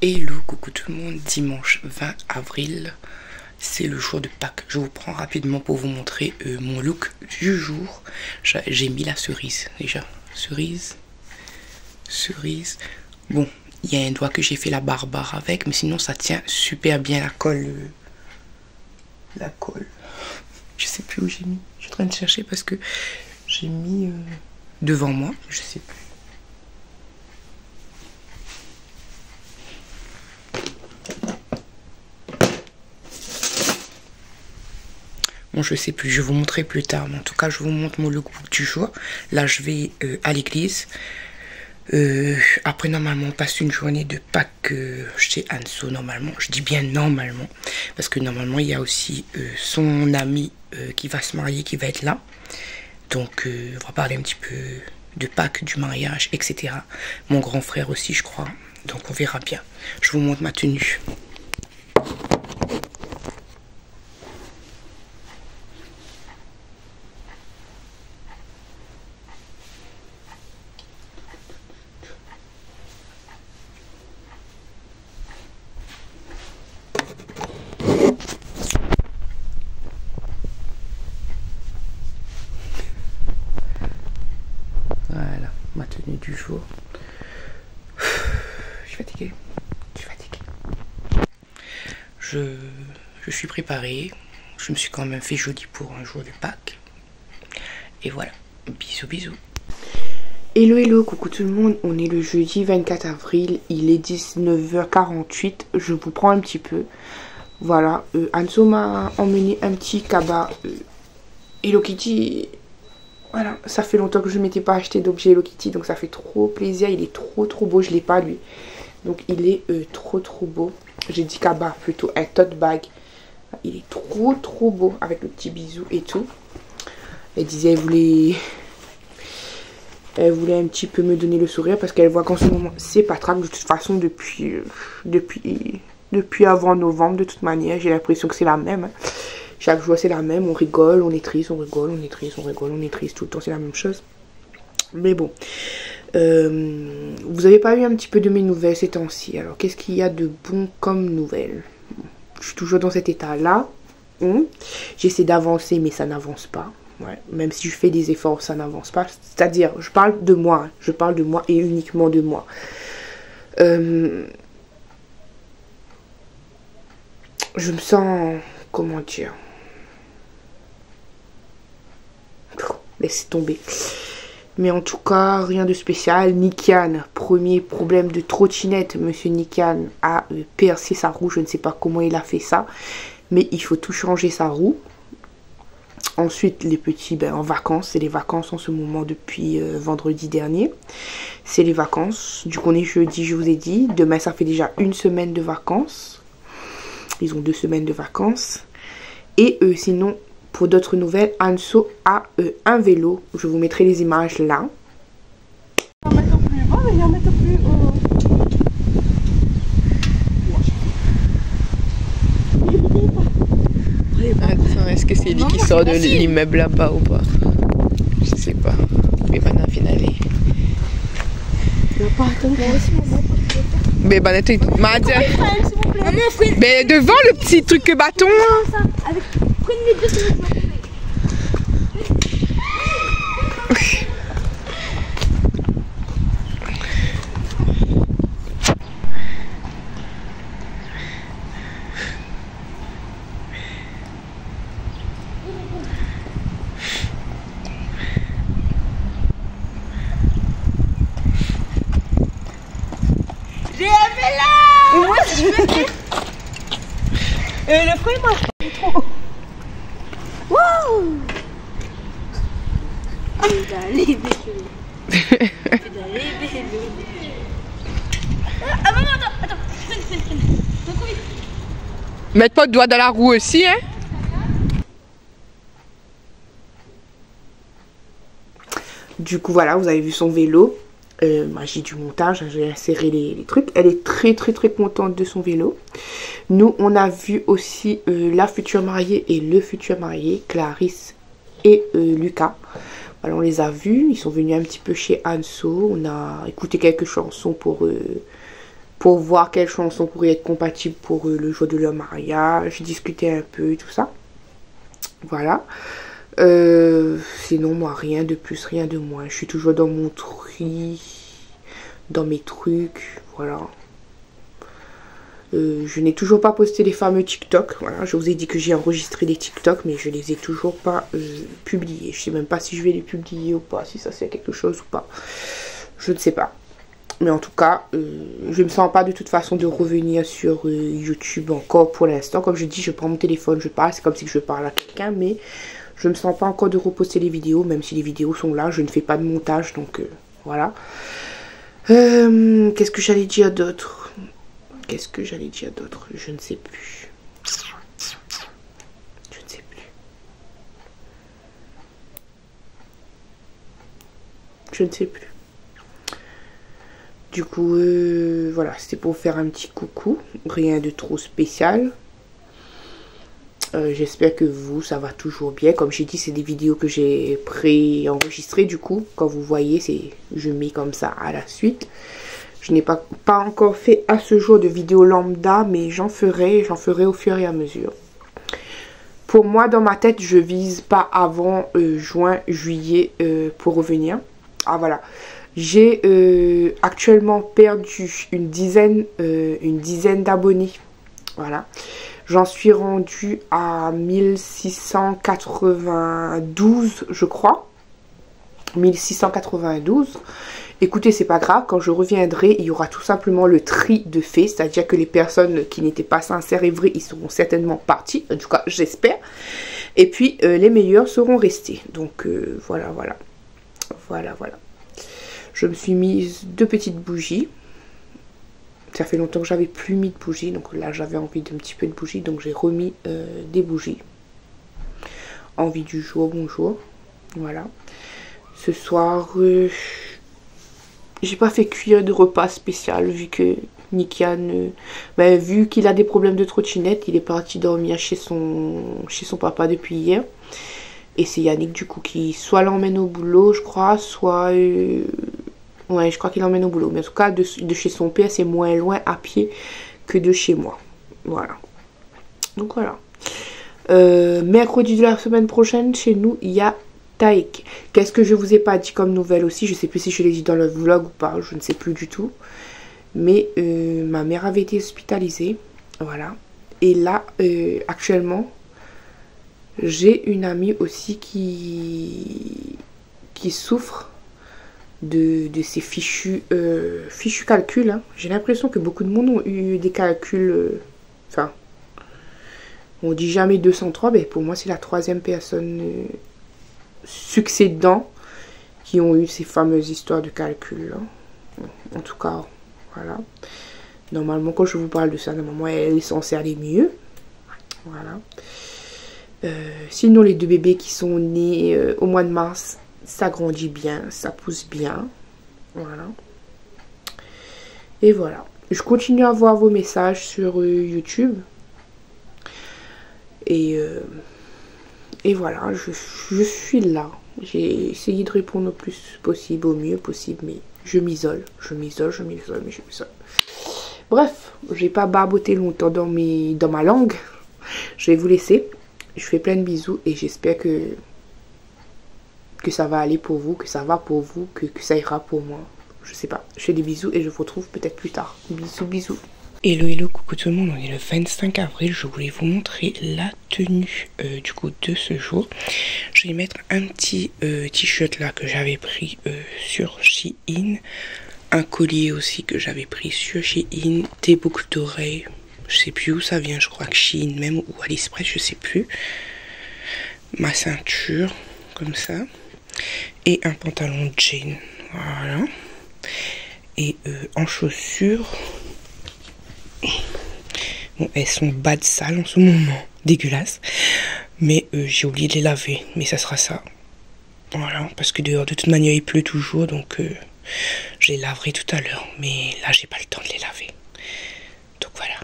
Hello, coucou tout le monde, dimanche 20 avril, c'est le jour de Pâques. Je vous prends rapidement pour vous montrer mon look du jour. J'ai mis la cerise déjà, cerise. Bon, il y a un doigt que j'ai fait la barbare avec, mais sinon ça tient super bien la colle. Je sais plus où j'ai mis, je suis en train de chercher parce que j'ai mis devant moi, je sais plus. Bon, je sais plus, je vais vous montrer plus tard. Mais en tout cas, je vous montre mon lookbook du jour. Là, je vais à l'église. Après, normalement, on passe une journée de Pâques chez Anso, normalement. Je dis bien normalement. Parce que normalement, il y a aussi son ami qui va se marier, qui va être là. Donc, on va parler un petit peu de Pâques, du mariage, etc. Mon grand frère aussi, je crois. Donc, on verra bien. Je vous montre ma tenue. Voilà, ma tenue du jour. Je suis fatiguée. Je suis préparée. Je me suis quand même fait joli pour un jour de Pâques. Et voilà. Bisous, bisous. Hello, coucou tout le monde. On est le jeudi 24 avril. Il est 19h48. Je vous prends un petit peu. Voilà. Anso m'a emmené un petit cabas Hello Kitty. Voilà, ça fait longtemps que je ne m'étais pas acheté d'objet Hello Kitty, donc ça fait trop plaisir. Il est trop beau, je ne l'ai pas lui. Donc il est trop beau. J'ai dit cabas plutôt, un tote bag. Il est trop beau avec le petit bisou et tout. Elle disait elle voulait un petit peu me donner le sourire parce qu'elle voit qu'en ce moment c'est pas traque. De toute façon depuis avant novembre, de toute manière, j'ai l'impression que c'est la même. Chaque jour c'est la même, on rigole, on est triste, on rigole, on est triste, on rigole, on est triste, tout le temps c'est la même chose. Mais bon, vous avez pas eu un petit peu de mes nouvelles ces temps-ci. Alors qu'est-ce qu'il y a de bon comme nouvelles? Je suis toujours dans cet état-là. J'essaie d'avancer mais ça n'avance pas. Ouais, même si je fais des efforts, ça n'avance pas. C'est-à-dire, je parle de moi. Je parle de moi et uniquement de moi. Je me sens... Comment dire? Laissez tomber. Mais en tout cas, rien de spécial. Nikian, premier problème de trottinette. Monsieur Nikian a percé sa roue. Je ne sais pas comment il a fait ça. Mais il faut tout changer sa roue. Ensuite, les petits, en vacances. C'est les vacances en ce moment depuis vendredi dernier. C'est les vacances. Du coup, on est jeudi, je vous ai dit. Demain, ça fait déjà une semaine de vacances. Ils ont 2 semaines de vacances. Et sinon, pour d'autres nouvelles, Anso a un vélo. Je vous mettrai les images là. Est-ce que c'est lui qui sort de l'immeuble là-bas ou pas? Je sais pas. Mais maintenant, finalement. Mais mais devant le petit truc que bâton. J'ai un vélo. Moi je veux. Le fruit, moi je trop. Wouh. Pédaler vélo. Ah non, attends. Freine. Donc oui. Mettre pas de doigt dans la roue aussi, hein. Du coup, voilà, vous avez vu son vélo. Magie du montage, j'ai inséré les trucs. Elle est très contente de son vélo. Nous, on a vu aussi la future mariée et le futur marié, Clarisse et Lucas. Voilà, on les a vus. Ils sont venus un petit peu chez Anso. On a écouté quelques chansons pour pour voir quelles chansons pourraient être compatibles pour le jour de leur mariage, discuter un peu, tout ça. Voilà. Sinon, moi, rien de plus, rien de moins. Je suis toujours dans mon tri, dans mes trucs, voilà. Je n'ai toujours pas posté les fameux TikTok. Voilà, je vous ai dit que j'ai enregistré des TikTok, mais je les ai toujours pas publiés. Je sais même pas si je vais les publier ou pas, si ça c'est quelque chose ou pas. Je ne sais pas. Mais en tout cas, je me sens pas de toute façon de revenir sur YouTube encore pour l'instant. Comme je dis, je prends mon téléphone, je parle. C'est comme si je parle à quelqu'un, mais je me sens pas encore de reposter les vidéos, même si les vidéos sont là. Je ne fais pas de montage, donc voilà. Qu'est-ce que j'allais dire d'autre? Qu'est-ce que j'allais dire d'autre? Je ne sais plus. Je ne sais plus. Je ne sais plus. Du coup, voilà, c'était pour faire un petit coucou. Rien de trop spécial. J'espère que vous, ça va toujours bien. Comme j'ai dit, c'est des vidéos que j'ai pré-enregistrées. Du coup, quand vous voyez, je mets comme ça à la suite. Je n'ai pas encore fait à ce jour de vidéo lambda, mais j'en ferai au fur et à mesure. Pour moi, dans ma tête, je vise pas avant juin, juillet pour revenir. Ah voilà, j'ai actuellement perdu une dizaine d'abonnés. Voilà, j'en suis rendue à 1692, je crois. 1692. Écoutez, c'est pas grave, quand je reviendrai, il y aura tout simplement le tri de fait, c'est-à-dire que les personnes qui n'étaient pas sincères et vraies, ils seront certainement partis, en tout cas j'espère, et puis les meilleurs seront restés. Donc voilà. Je me suis mise 2 petites bougies, ça fait longtemps que j'avais plus mis de bougies, donc là j'avais envie d'un petit peu de bougies, donc j'ai remis des bougies. Envie du jour, bonjour, voilà. Ce soir... j'ai pas fait cuire de repas spécial vu que Nikian, vu qu'il a des problèmes de trottinette, il est parti dormir chez son papa depuis hier. Et c'est Yannick du coup qui soit l'emmène au boulot, je crois, soit... ouais, je crois qu'il l'emmène au boulot. Mais en tout cas, de chez son père, c'est moins loin à pied que de chez moi. Voilà. Donc voilà. Mercredi de la semaine prochaine, chez nous, il y a... Taïk. Qu'est-ce que je vous ai pas dit comme nouvelle aussi? Je sais plus si je l'ai dit dans le vlog ou pas, je ne sais plus du tout. Mais ma mère avait été hospitalisée. Voilà. Et là, actuellement, j'ai une amie aussi qui souffre de ces fichus calculs. Hein. J'ai l'impression que beaucoup de monde ont eu des calculs... Enfin, on dit jamais 203, mais pour moi c'est la 3e personne... succédants qui ont eu ces fameuses histoires de calcul. Hein. En tout cas, voilà. Normalement, quand je vous parle de ça, normalement, elle est censée aller mieux. Voilà. Sinon, les 2 bébés qui sont nés au mois de mars, ça grandit bien, ça pousse bien. Voilà. Et voilà. Je continue à voir vos messages sur YouTube. Et voilà, je suis là. J'ai essayé de répondre le plus possible, au mieux possible, mais je m'isole. Bref, je vais pas barboter longtemps dans ma langue. Je vais vous laisser. Je fais plein de bisous et j'espère que ça va aller pour vous, que ça va pour vous, que ça ira pour moi. Je sais pas. Je fais des bisous et je vous retrouve peut-être plus tard. Bisous. Hello, coucou tout le monde, on est le 25 avril, je voulais vous montrer la tenue du coup de ce jour. Je vais mettre un petit t-shirt là que j'avais pris sur Shein, un collier aussi que j'avais pris sur Shein, des boucles d'oreilles, je sais plus où ça vient, je crois que Shein même ou AliExpress, je sais plus, ma ceinture comme ça, et un pantalon jean, voilà, et en chaussures... Bon, elles sont bas de sale en ce moment, dégueulasses. Mais j'ai oublié de les laver, mais ça sera ça. Voilà, parce que dehors de toute manière il pleut toujours, donc je les laverai tout à l'heure. Mais là j'ai pas le temps de les laver. Donc voilà.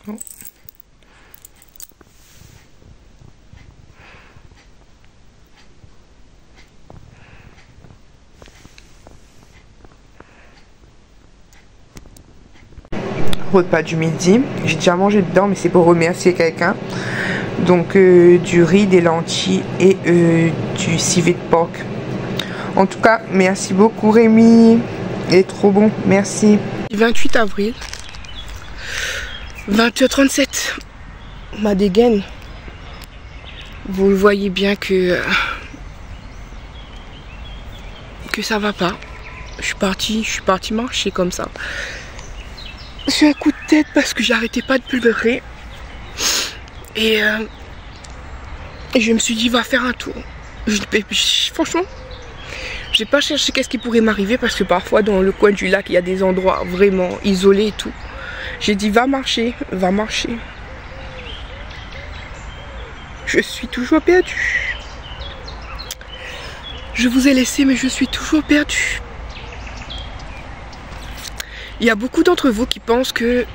Oh. Repas du midi, j'ai déjà mangé dedans mais c'est pour remercier quelqu'un. Donc du riz, des lentilles et du civet de porc. En tout cas, merci beaucoup Rémi, il est trop bon, merci. 28 avril, 20h37, ma dégaine. Vous voyez bien que ça va pas. Je suis partie marcher comme ça. J'ai un coup de tête parce que j'arrêtais pas de pleurer. Et je me suis dit, va faire un tour. Franchement, j'ai pas cherché qu'est-ce qui pourrait m'arriver parce que parfois dans le coin du lac, il y a des endroits vraiment isolés et tout. J'ai dit, va marcher, va marcher. Je suis toujours perdue. Je vous ai laissé, mais je suis toujours perdue. Il y a beaucoup d'entre vous qui pensent que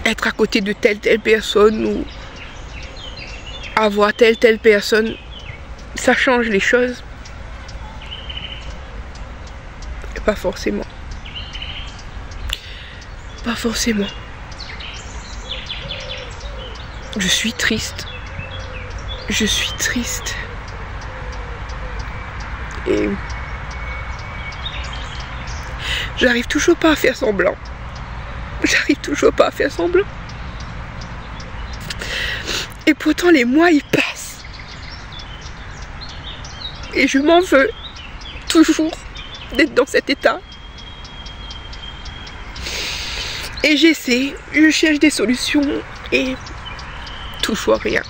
être à côté de telle personne ou avoir telle personne, ça change les choses. Et pas forcément. Pas forcément. Je suis triste. Je suis triste. Et j'arrive toujours pas à faire semblant. J'arrive toujours pas à faire semblant. Et pourtant les mois ils passent. Et je m'en veux toujours d'être dans cet état. Et j'essaie, je cherche des solutions et toujours rien.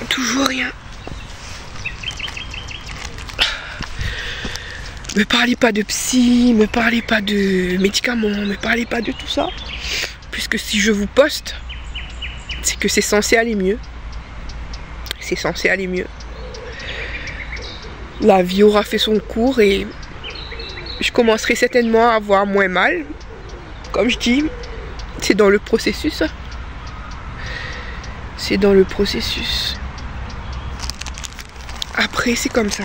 Toujours rien. Me parlez pas de psy, me parlez pas de médicaments, me parlez pas de tout ça. Puisque si je vous poste, c'est que c'est censé aller mieux. C'est censé aller mieux. La vie aura fait son cours et je commencerai certainement à avoir moins mal. Comme je dis, c'est dans le processus. C'est dans le processus. Après, c'est comme ça.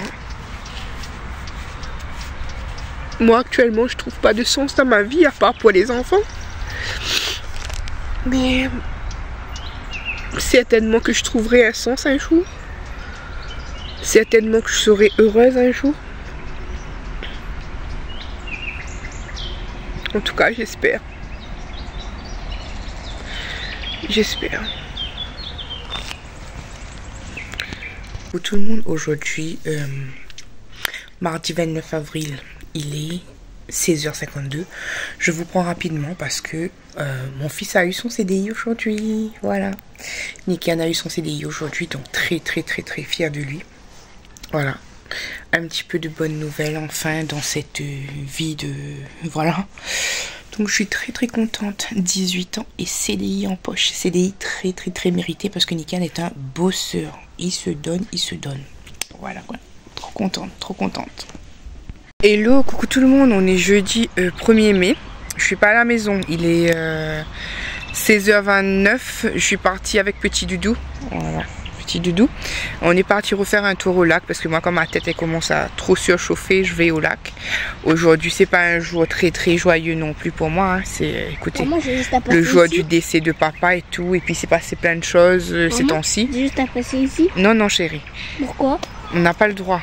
Moi, actuellement, je trouve pas de sens dans ma vie, à part pour les enfants. Mais certainement que je trouverai un sens un jour. Certainement que je serai heureuse un jour. En tout cas, j'espère. J'espère. Pour tout le monde, aujourd'hui, mardi 29 avril, il est 16h52. Je vous prends rapidement parce que mon fils a eu son CDI aujourd'hui. Voilà. Nikan a eu son CDI aujourd'hui, donc très fière de lui. Voilà. Un petit peu de bonnes nouvelles enfin dans cette vie de... Voilà. Donc je suis très contente. 18 ans et CDI en poche. CDI très mérité parce que Nikan est un bosseur. Il se donne. Voilà quoi. Trop contente. Hello, coucou tout le monde. On est jeudi 1er mai. Je suis pas à la maison. Il est 16h29. Je suis partie avec petit Doudou. Voilà. Doudou. On est parti refaire un tour au lac parce que moi quand ma tête elle commence à trop surchauffer, je vais au lac. Aujourd'hui c'est pas un jour très joyeux non plus pour moi, hein. C'est écoutez le jour du décès de papa et tout, et puis c'est passé plein de choses ces temps-ci. J'ai juste à passer ici. Non chérie. Pourquoi? On n'a pas le droit.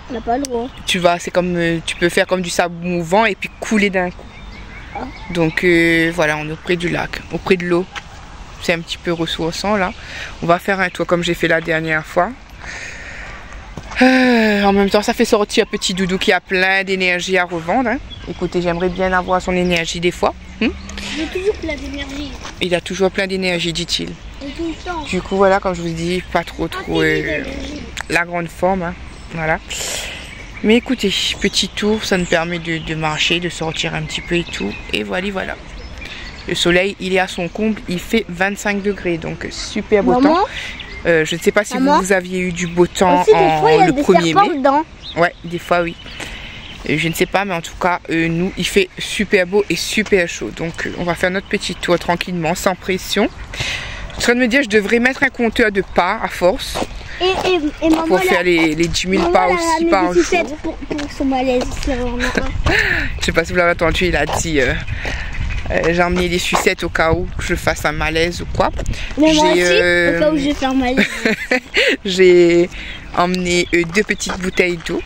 On n'a pas le droit. Tu vas, c'est comme tu peux faire comme du sable mouvant et puis couler d'un coup. Ah. Donc voilà, on est auprès du lac, auprès de l'eau. C'est un petit peu ressourçant là. On va faire un tour comme j'ai fait la dernière fois. En même temps ça fait sortir petit Doudou qui a plein d'énergie à revendre, hein. Écoutez, j'aimerais bien avoir son énergie des fois. Il a toujours plein d'énergie. Il a toujours plein d'énergie, dit-il. Du coup voilà, comme je vous dis, pas trop la grande forme, hein. Voilà. Mais écoutez, petit tour, ça nous permet de marcher, de sortir un petit peu et tout. Et voilà. Le soleil, il est à son comble, il fait 25 degrés, donc super beau temps. Je ne sais pas si vous aviez eu du beau temps le 1er mai. Ouais, des fois oui. Je ne sais pas, mais en tout cas, nous, il fait super beau et super chaud. Donc, on va faire notre petit tour tranquillement, sans pression. Je suis en train de me dire, je devrais mettre un compteur de pas à force. Et maman, pour faire les 10 000 pas aussi par jour. Pour son malaise. Je sais pas si vous l'avez entendu, il a dit j'ai emmené des sucettes au cas où je fasse un malaise ou quoi. Mais moi aussi, au cas où je vais faire malaise. J'ai emmené 2 petites bouteilles d'eau.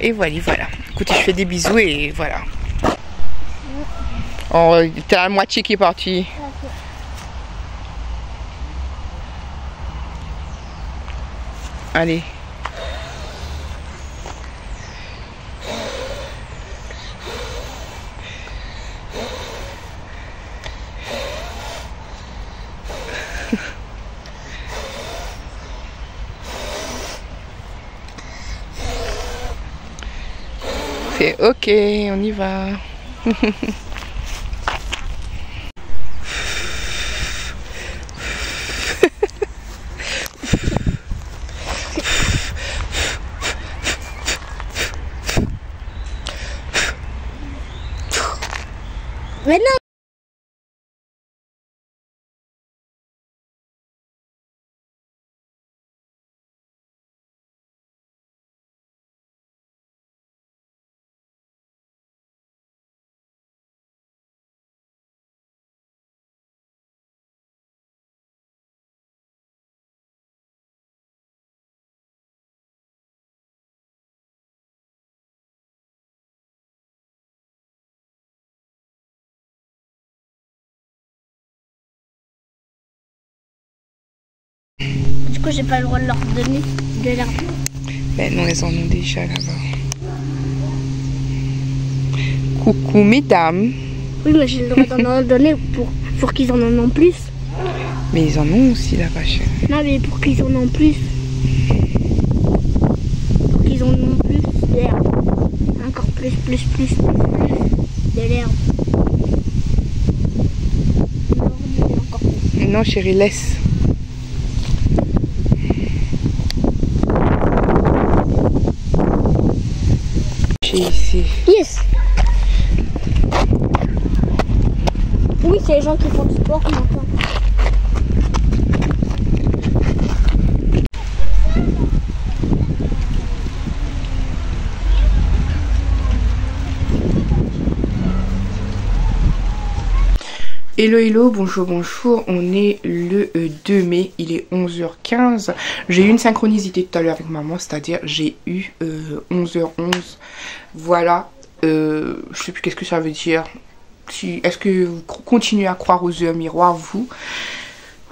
Et voilà. Écoutez, je fais des bisous et voilà. Oh, t'as la moitié qui est partie. Allez. C'est ok, on y va. Mais non. Du coup, j'ai pas le droit de leur donner de l'herbe. Ben non, elles en ont déjà là-bas. Coucou mesdames. Oui, mais j'ai le droit d'en donner pour qu'ils en ont plus. Mais ils en ont aussi là-bas, chérie. Non, mais pour qu'ils en ont plus. Pour qu'ils en ont plus d'herbe. Encore plus de l'herbe. Non, chérie, laisse. Ici. Yes. Oui, c'est les gens qui font du sport maintenant. Hello, bonjour, on est le 2 mai, il est 11h15. J'ai eu une synchronicité tout à l'heure avec maman, c'est-à-dire j'ai eu 11h11. Voilà, je sais plus qu'est-ce que ça veut dire. Est-ce que vous continuez à croire aux heures miroirs, vous?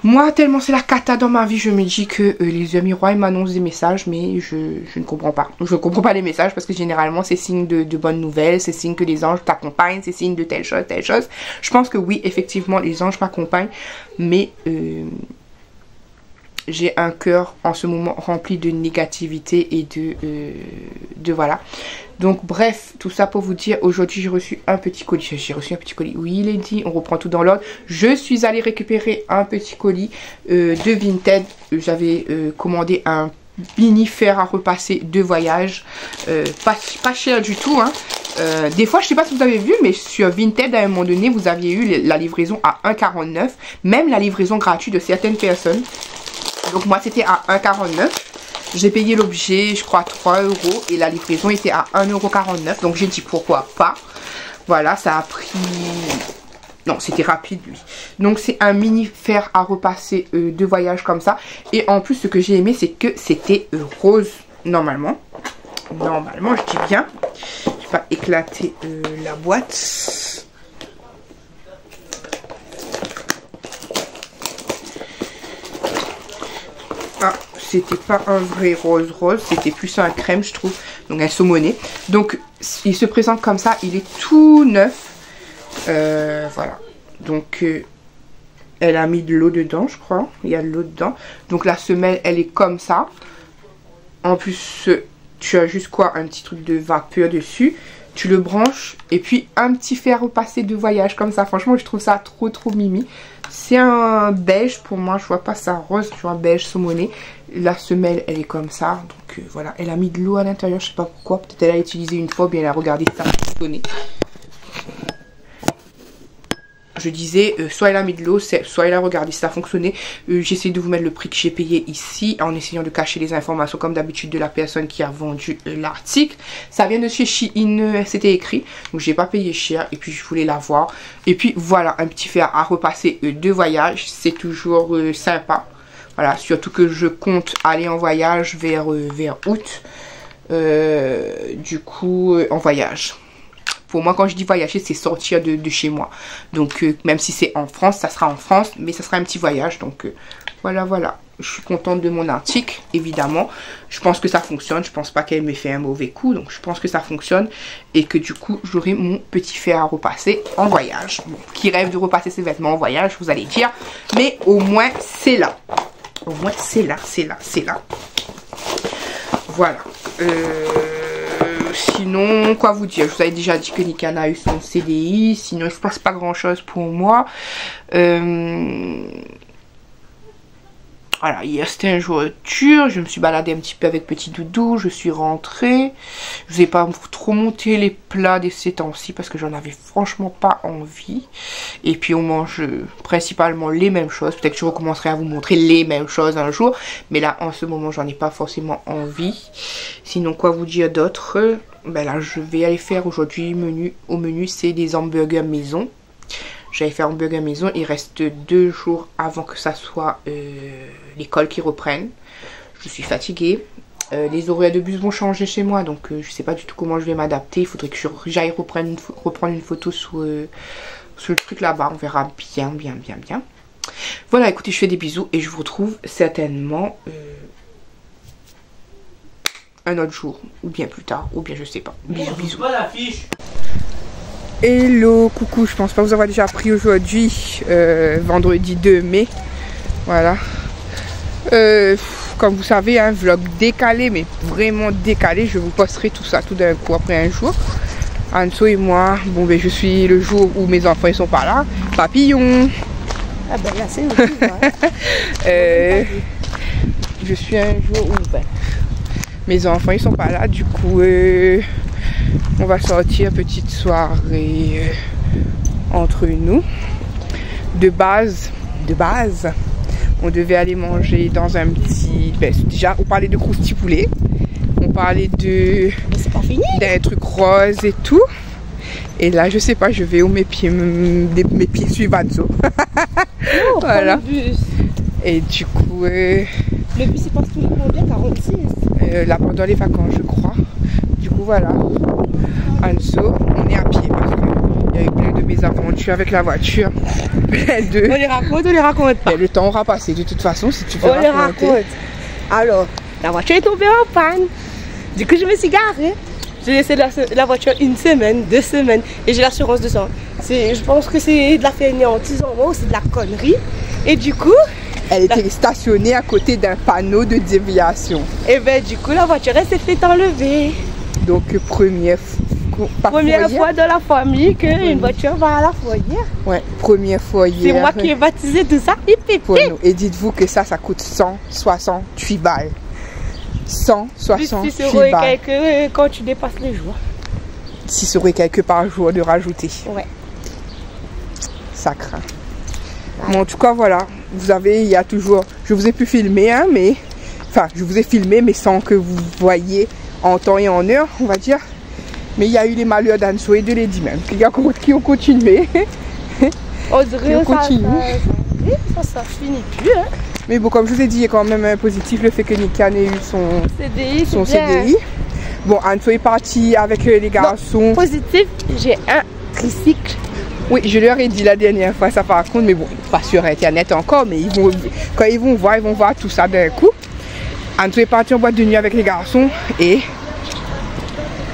Moi, tellement c'est la cata dans ma vie, je me dis que les heures miroirs, ils m'annoncent des messages, mais je ne comprends pas. Je ne comprends pas les messages parce que généralement, c'est signe de bonnes nouvelles, c'est signe que les anges t'accompagnent, c'est signe de telle chose, telle chose. Je pense que oui, effectivement, les anges m'accompagnent, mais j'ai un cœur en ce moment rempli de négativité et de voilà. Donc bref, tout ça pour vous dire, aujourd'hui j'ai reçu un petit colis. Oui, il est dit, on reprend tout dans l'ordre. Je suis allée récupérer un petit colis de Vinted. J'avais commandé un mini fer à repasser de voyage. Pas cher du tout, hein. Des fois, je sais pas si vous avez vu, mais sur Vinted, à un moment donné, vous aviez eu la livraison à 1,49. Même la livraison gratuite de certaines personnes. Donc moi, c'était à 1,49. J'ai payé l'objet, je crois, 3 € et la livraison était à 1,49 €. Donc j'ai dit pourquoi pas. Voilà, ça a pris... Non, c'était rapide lui. Donc c'est un mini fer à repasser de voyage comme ça. Et en plus, ce que j'ai aimé, c'est que c'était rose normalement. Normalement, je dis bien. Je vais pas éclater la boîte. Ah, c'était pas un vrai rose, c'était plus un crème, je trouve. Donc un saumonné. Donc il se présente comme ça, il est tout neuf. Voilà. Donc elle a mis de l'eau dedans, je crois. Il y a de l'eau dedans. Donc la semelle, elle est comme ça. En plus, tu as juste quoi, un petit truc de vapeur dessus. Tu le branches et puis un petit fer à repasser de voyage comme ça. Franchement, je trouve ça trop mimi. C'est un beige pour moi, je vois pas ça rose, je vois un beige saumonné. La semelle, elle est comme ça, donc voilà, elle a mis de l'eau à l'intérieur, je sais pas pourquoi. Peut-être elle a utilisé une fois, bien elle a regardé ça fonctionner. Je disais, soit elle a mis de l'eau, soit elle a regardé si ça fonctionnait. J'essaie de vous mettre le prix que j'ai payé ici, en essayant de cacher les informations comme d'habitude de la personne qui a vendu l'article. Ça vient de chez Shein, c'était écrit, donc j'ai pas payé cher, et puis je voulais l'avoir. Et puis voilà, un petit fer à repasser de voyage, c'est toujours sympa. Voilà, surtout que je compte aller en voyage vers août, du coup, en voyage. Pour moi, quand je dis voyager, c'est sortir de chez moi. Donc, même si c'est en France, ça sera en France, mais ça sera un petit voyage. Donc, voilà, voilà. Je suis contente de mon article, évidemment. Je pense que ça fonctionne. Je pense pas qu'elle m'ait fait un mauvais coup. Donc, je pense que ça fonctionne. Et que du coup, j'aurai mon petit fer à repasser en voyage. Bon, qui rêve de repasser ses vêtements en voyage, vous allez dire. Mais au moins, c'est là. Au moins, c'est là, c'est là, c'est là. Voilà. Sinon, quoi vous dire? Je vous avais déjà dit que Nikana a eu son CDI. Sinon, il ne se passe pas grand chose pour moi. Voilà, hier c'était un jour dur. Je me suis baladée un petit peu avec petit doudou. Je suis rentrée. Je vous ai pas trop monté les plats de ces temps-ci parce que j'en avais franchement pas envie. Et puis on mange principalement les mêmes choses. Peut-être que je recommencerai à vous montrer les mêmes choses un jour. Mais là, en ce moment, j'en ai pas forcément envie. Sinon, quoi vous dire d'autre? Ben là, je vais aller faire aujourd'hui au menu, c'est des hamburgers maison. J'allais faire hamburger maison, il reste 2 jours avant que ça soit l'école qui reprenne. Je suis fatiguée. Les horaires de bus vont changer chez moi, donc je sais pas du tout comment je vais m'adapter. Il faudrait que j'aille reprendre une photo sur le truc là-bas. On verra bien. Voilà, écoutez, je fais des bisous et je vous retrouve certainement un autre jour, ou bien plus tard, ou bien je sais pas. Bisous. Hello, coucou, je pense pas vous avoir déjà appris aujourd'hui, vendredi 2 mai, voilà. Comme vous savez, un vlog décalé, mais vraiment décalé, je vous posterai tout ça tout d'un coup après un jour. Anso et moi, bon ben je suis le jour où mes enfants ils sont pas là, papillon. Ah ben là c'est ouais. Je suis un jour où ben, mes enfants ils sont pas là, du coup on va sortir petite soirée entre nous. De base, on devait aller manger dans un petit... Ben, déjà, on parlait de crousti poulet. On parlait de... C'est pas fini. D'un truc rose et tout. Et là, je sais pas, je vais où mes pieds suivent Anso. Oh, voilà. Le bus. Et du coup... Le bus, il passe tous les combien? 46 là, pendant les vacances, je crois. Du coup, voilà. Anso, on est à pied parce qu'il y a eu plein de mésaventures avec la voiture. Plein de... On les raconte pas. Mais le temps aura passé de toute façon si tu veux on les raconte. Alors, la voiture est tombée en panne. Du coup, je me suis garée. J'ai laissé la voiture 1 semaine, 2 semaines et j'ai l'assurance de ça. Je pense que c'est de la fainéantisement, c'est de la connerie. Et du coup... Elle était stationnée à côté d'un panneau de déviation. Et ben du coup, la voiture, elle s'est fait enlever. Donc, première fois dans la famille qu'une voiture va à la foyer. Ouais, première foyer. C'est moi qui ai baptisé tout ça. Et dites-vous que ça coûte 168 balles. 168 6 € et quelques quand tu dépasses les jours. 6 € et quelques par jour de rajouter. Ouais. Ça craint. Ouais. Bon, en tout cas, voilà. Vous avez, il y a toujours... Je vous ai pu filmer, hein, mais... Enfin, je vous ai filmé, mais sans que vous voyez en temps et en heure, on va dire. Mais il y a eu les malheurs d'Anso et de Lady même, qui ont continué. On dirait que ça finit plus, hein. Mais bon, comme je vous ai dit, il y a quand même un positif, le fait que Nikana ait eu son CDI. Bon, Anso est parti avec les garçons. Positif, j'ai un tricycle. Oui, je leur ai dit la dernière fois ça par contre, mais bon, pas sur internet encore, mais quand ils vont voir tout ça d'un coup. Anto est parti en boîte de nuit avec les garçons et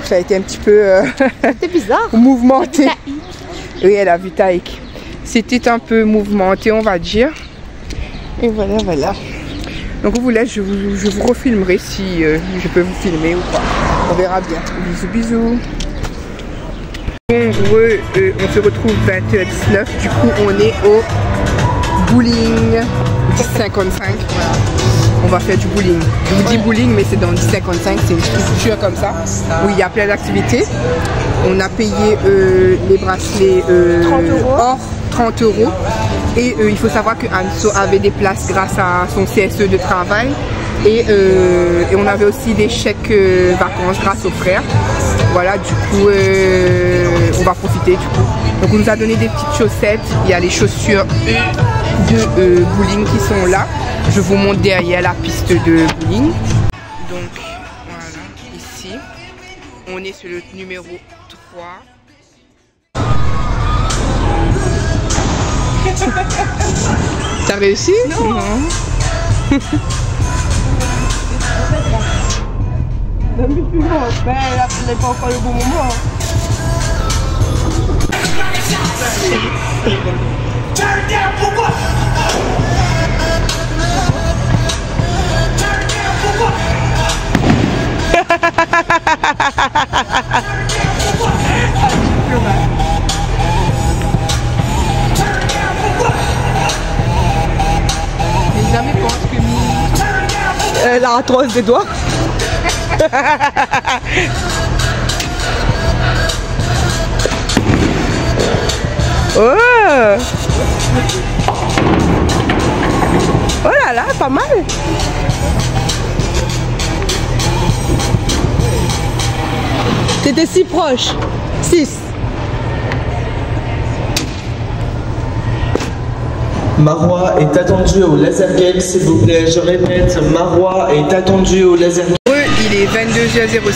ça a été un petit peu c'était bizarre. Mouvementé. Oui, elle a vu Taïk. C'était un peu mouvementé, on va dire. Et voilà. Donc on vous laisse, je vous refilmerai si je peux vous filmer ou pas. On verra bien. Bisous. On se retrouve 20h19, du coup on est au bowling 10h55, voilà. on va faire du bowling. Je vous dis bowling, mais c'est dans le 55, c'est une structure comme ça, où il y a plein d'activités. On a payé les bracelets 30 € hors 30 €. Et il faut savoir que Anso avait des places grâce à son CSE de travail. Et on avait aussi des chèques vacances grâce aux frères. Voilà, du coup, on va profiter du coup. Donc on nous a donné des petites chaussettes. Il y a les chaussures de bowling qui sont là. Je vous montre derrière la piste de bowling. Donc voilà, ici, on est sur le numéro 3. T'as réussi? Non. Même plus loin, mais là, ce n'est pas encore le bon moment. J'ai jamais pensé que La arthrose des doigts. Oh! Oh là là, pas mal. T'étais si proche. 6. Marois est attendu au Laser Game, s'il vous plaît. Je répète, Marois est attendu au Laser Game. il est 22h06.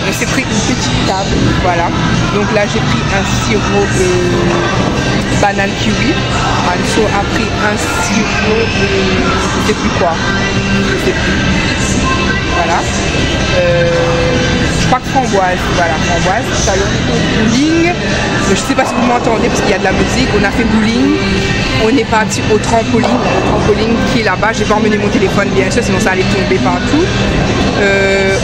On s'est pris une petite table, voilà. Donc là j'ai pris un sirop banane kiwi. Anso a pris un sirop je sais plus quoi. Je sais plus. Voilà. Je crois que framboise, voilà, framboise. Salon bowling. Je sais pas si vous m'entendez parce qu'il y a de la musique. On a fait bowling. On est parti au trampoline qui est là-bas. J'ai pas emmené mon téléphone bien sûr, sinon ça allait tomber partout.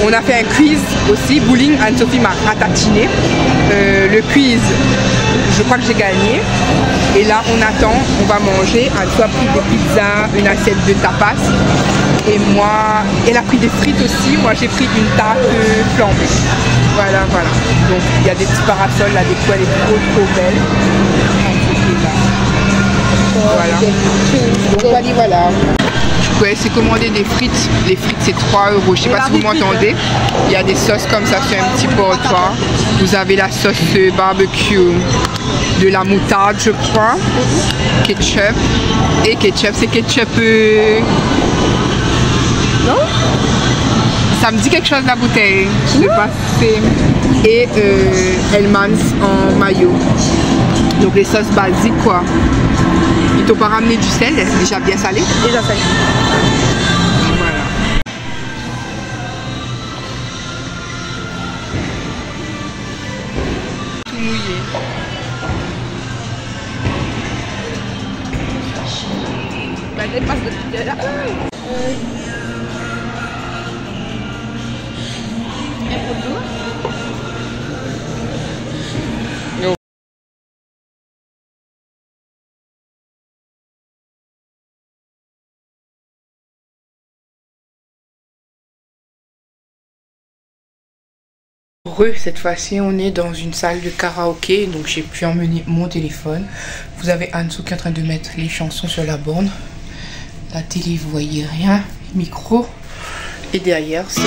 On a fait un quiz aussi, bowling. Anne-Sophie m'a ratatiné. Le quiz, je crois que j'ai gagné. Et là on attend, on va manger. Anne-Sophie a pris des pizzas, une assiette de tapas. Et moi, elle a pris des frites aussi. Moi j'ai pris une tarte flambée. Voilà, voilà. Donc il y a des petits parasols là, des fois elle est trop belle. Voilà. Donc voilà. Je pouvais essayer de commander des frites. Les frites c'est 3 €. Je sais pas si vous m'entendez. Il y a des sauces comme ça sur un petit portoir. Vous avez la sauce barbecue, de la moutarde je crois, ketchup. Et ketchup, c'est ketchup. Non? Ça me dit quelque chose la bouteille. Je sais pas si c'est. Et Hellmann's en maillot. Donc les sauces basiques quoi. Ils t'ont pas ramené du sel, c'est déjà bien salé. Déjà salé. Voilà. Tout mouillé. Bah, elle passe de là. Cette fois-ci on est dans une salle de karaoké, donc j'ai pu emmener mon téléphone. Vous avez Anso qui est en train de mettre les chansons sur la borne. La télé vous voyez rien, micro. Et derrière c'est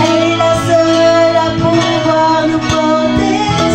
Elle est la seule à pouvoir nous porter.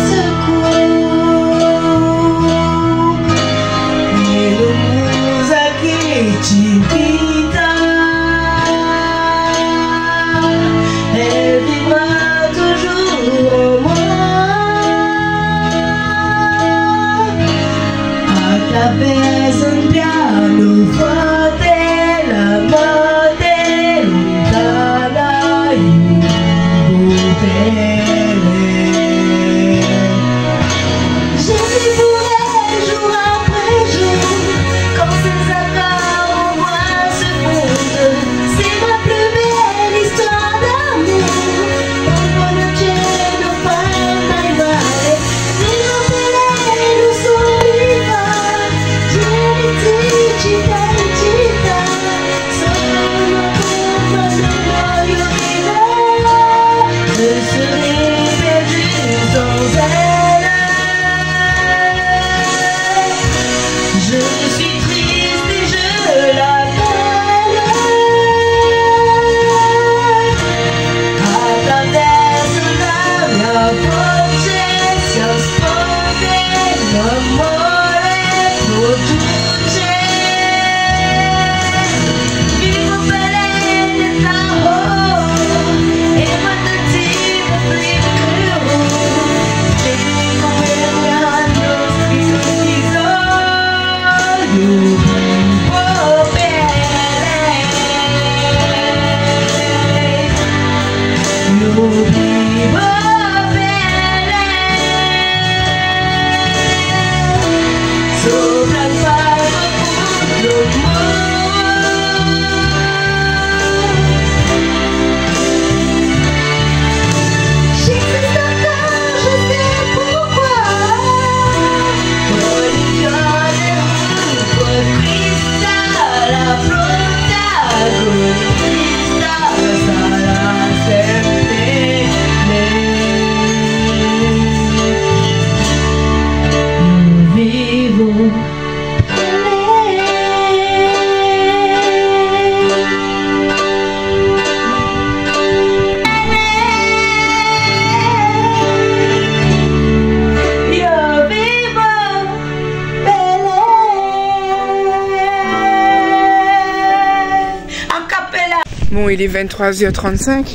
Bon, il est 23h35.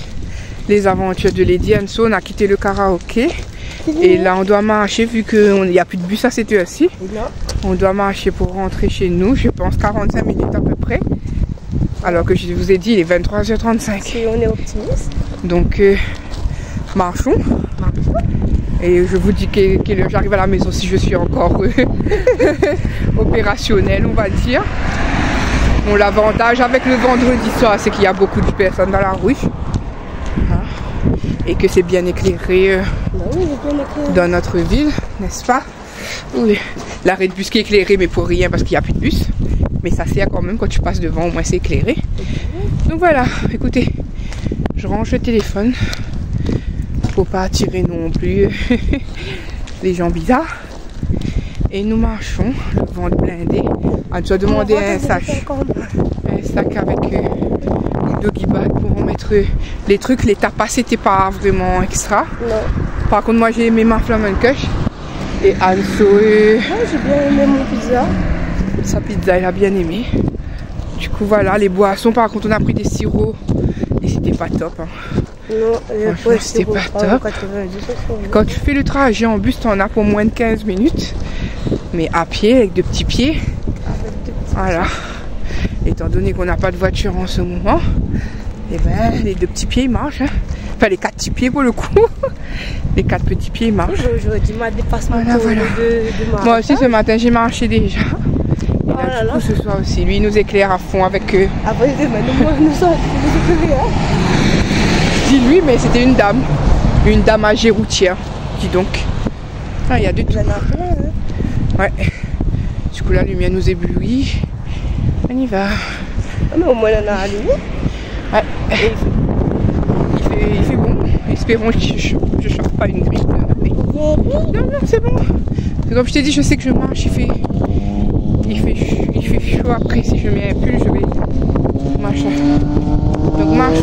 Les aventures de Lady Anso, on a quitté le karaoké. Et là, on doit marcher, vu qu'il n'y a plus de bus à cette heure-ci. On doit marcher pour rentrer chez nous, je pense 45 minutes à peu près. Alors que je vous ai dit, il est 23h35. Et on est optimiste. Donc, marchons. Et je vous dis que j'arrive à la maison si je suis encore opérationnelle, on va dire. Bon, l'avantage avec le vendredi soir, c'est qu'il y a beaucoup de personnes dans la rue. Hein, et que c'est bien éclairé dans notre ville, n'est-ce pas? Oui. L'arrêt de bus qui est éclairé, mais pour rien parce qu'il n'y a plus de bus. Mais ça sert quand même, quand tu passes devant, au moins c'est éclairé. Donc voilà, écoutez, je range le téléphone. Faut pas attirer non plus les gens bizarres. Et nous marchons, le ventre blindé. On doit demander un sac avec une doggy bag pour en mettre les trucs. Les tapas c'était pas vraiment extra. Non. Par contre moi j'ai aimé ma flamencush. Et Anso, j'ai bien aimé mon pizza. Sa pizza elle a bien aimé. Du coup voilà, les boissons par contre on a pris des sirops et c'était pas top. Hein. Non, c'était pas top. Quand tu fais le trajet en bus, t'en as pour moins de 15 minutes. Mais à pied, avec de petits pieds. Voilà. Étant donné qu'on n'a pas de voiture en ce moment, et ben les 2 petits pieds ils marchent. Hein. Enfin les 4 petits pieds pour le coup. Les 4 petits pieds ils marchent. J'aurais dit ma dépassement voilà. de moi aussi ce matin j'ai marché déjà. Et là, du coup, ce soir aussi, lui il nous éclaire à fond avec eux. Après demain, nous sommes je dis lui mais c'était une dame. Une dame âgée routière. Dis donc. Ah, il y a de tout. Ouais. Du coup la lumière nous éblouit. On y va. Ah, mais au moins on a allumé. Ouais. Il fait bon. Espérons que je chope pas une grippe. Non, c'est bon. Comme je t'ai dit, je sais que je marche. Il fait chaud après. Si je mets un pull, je vais marcher. Donc marche.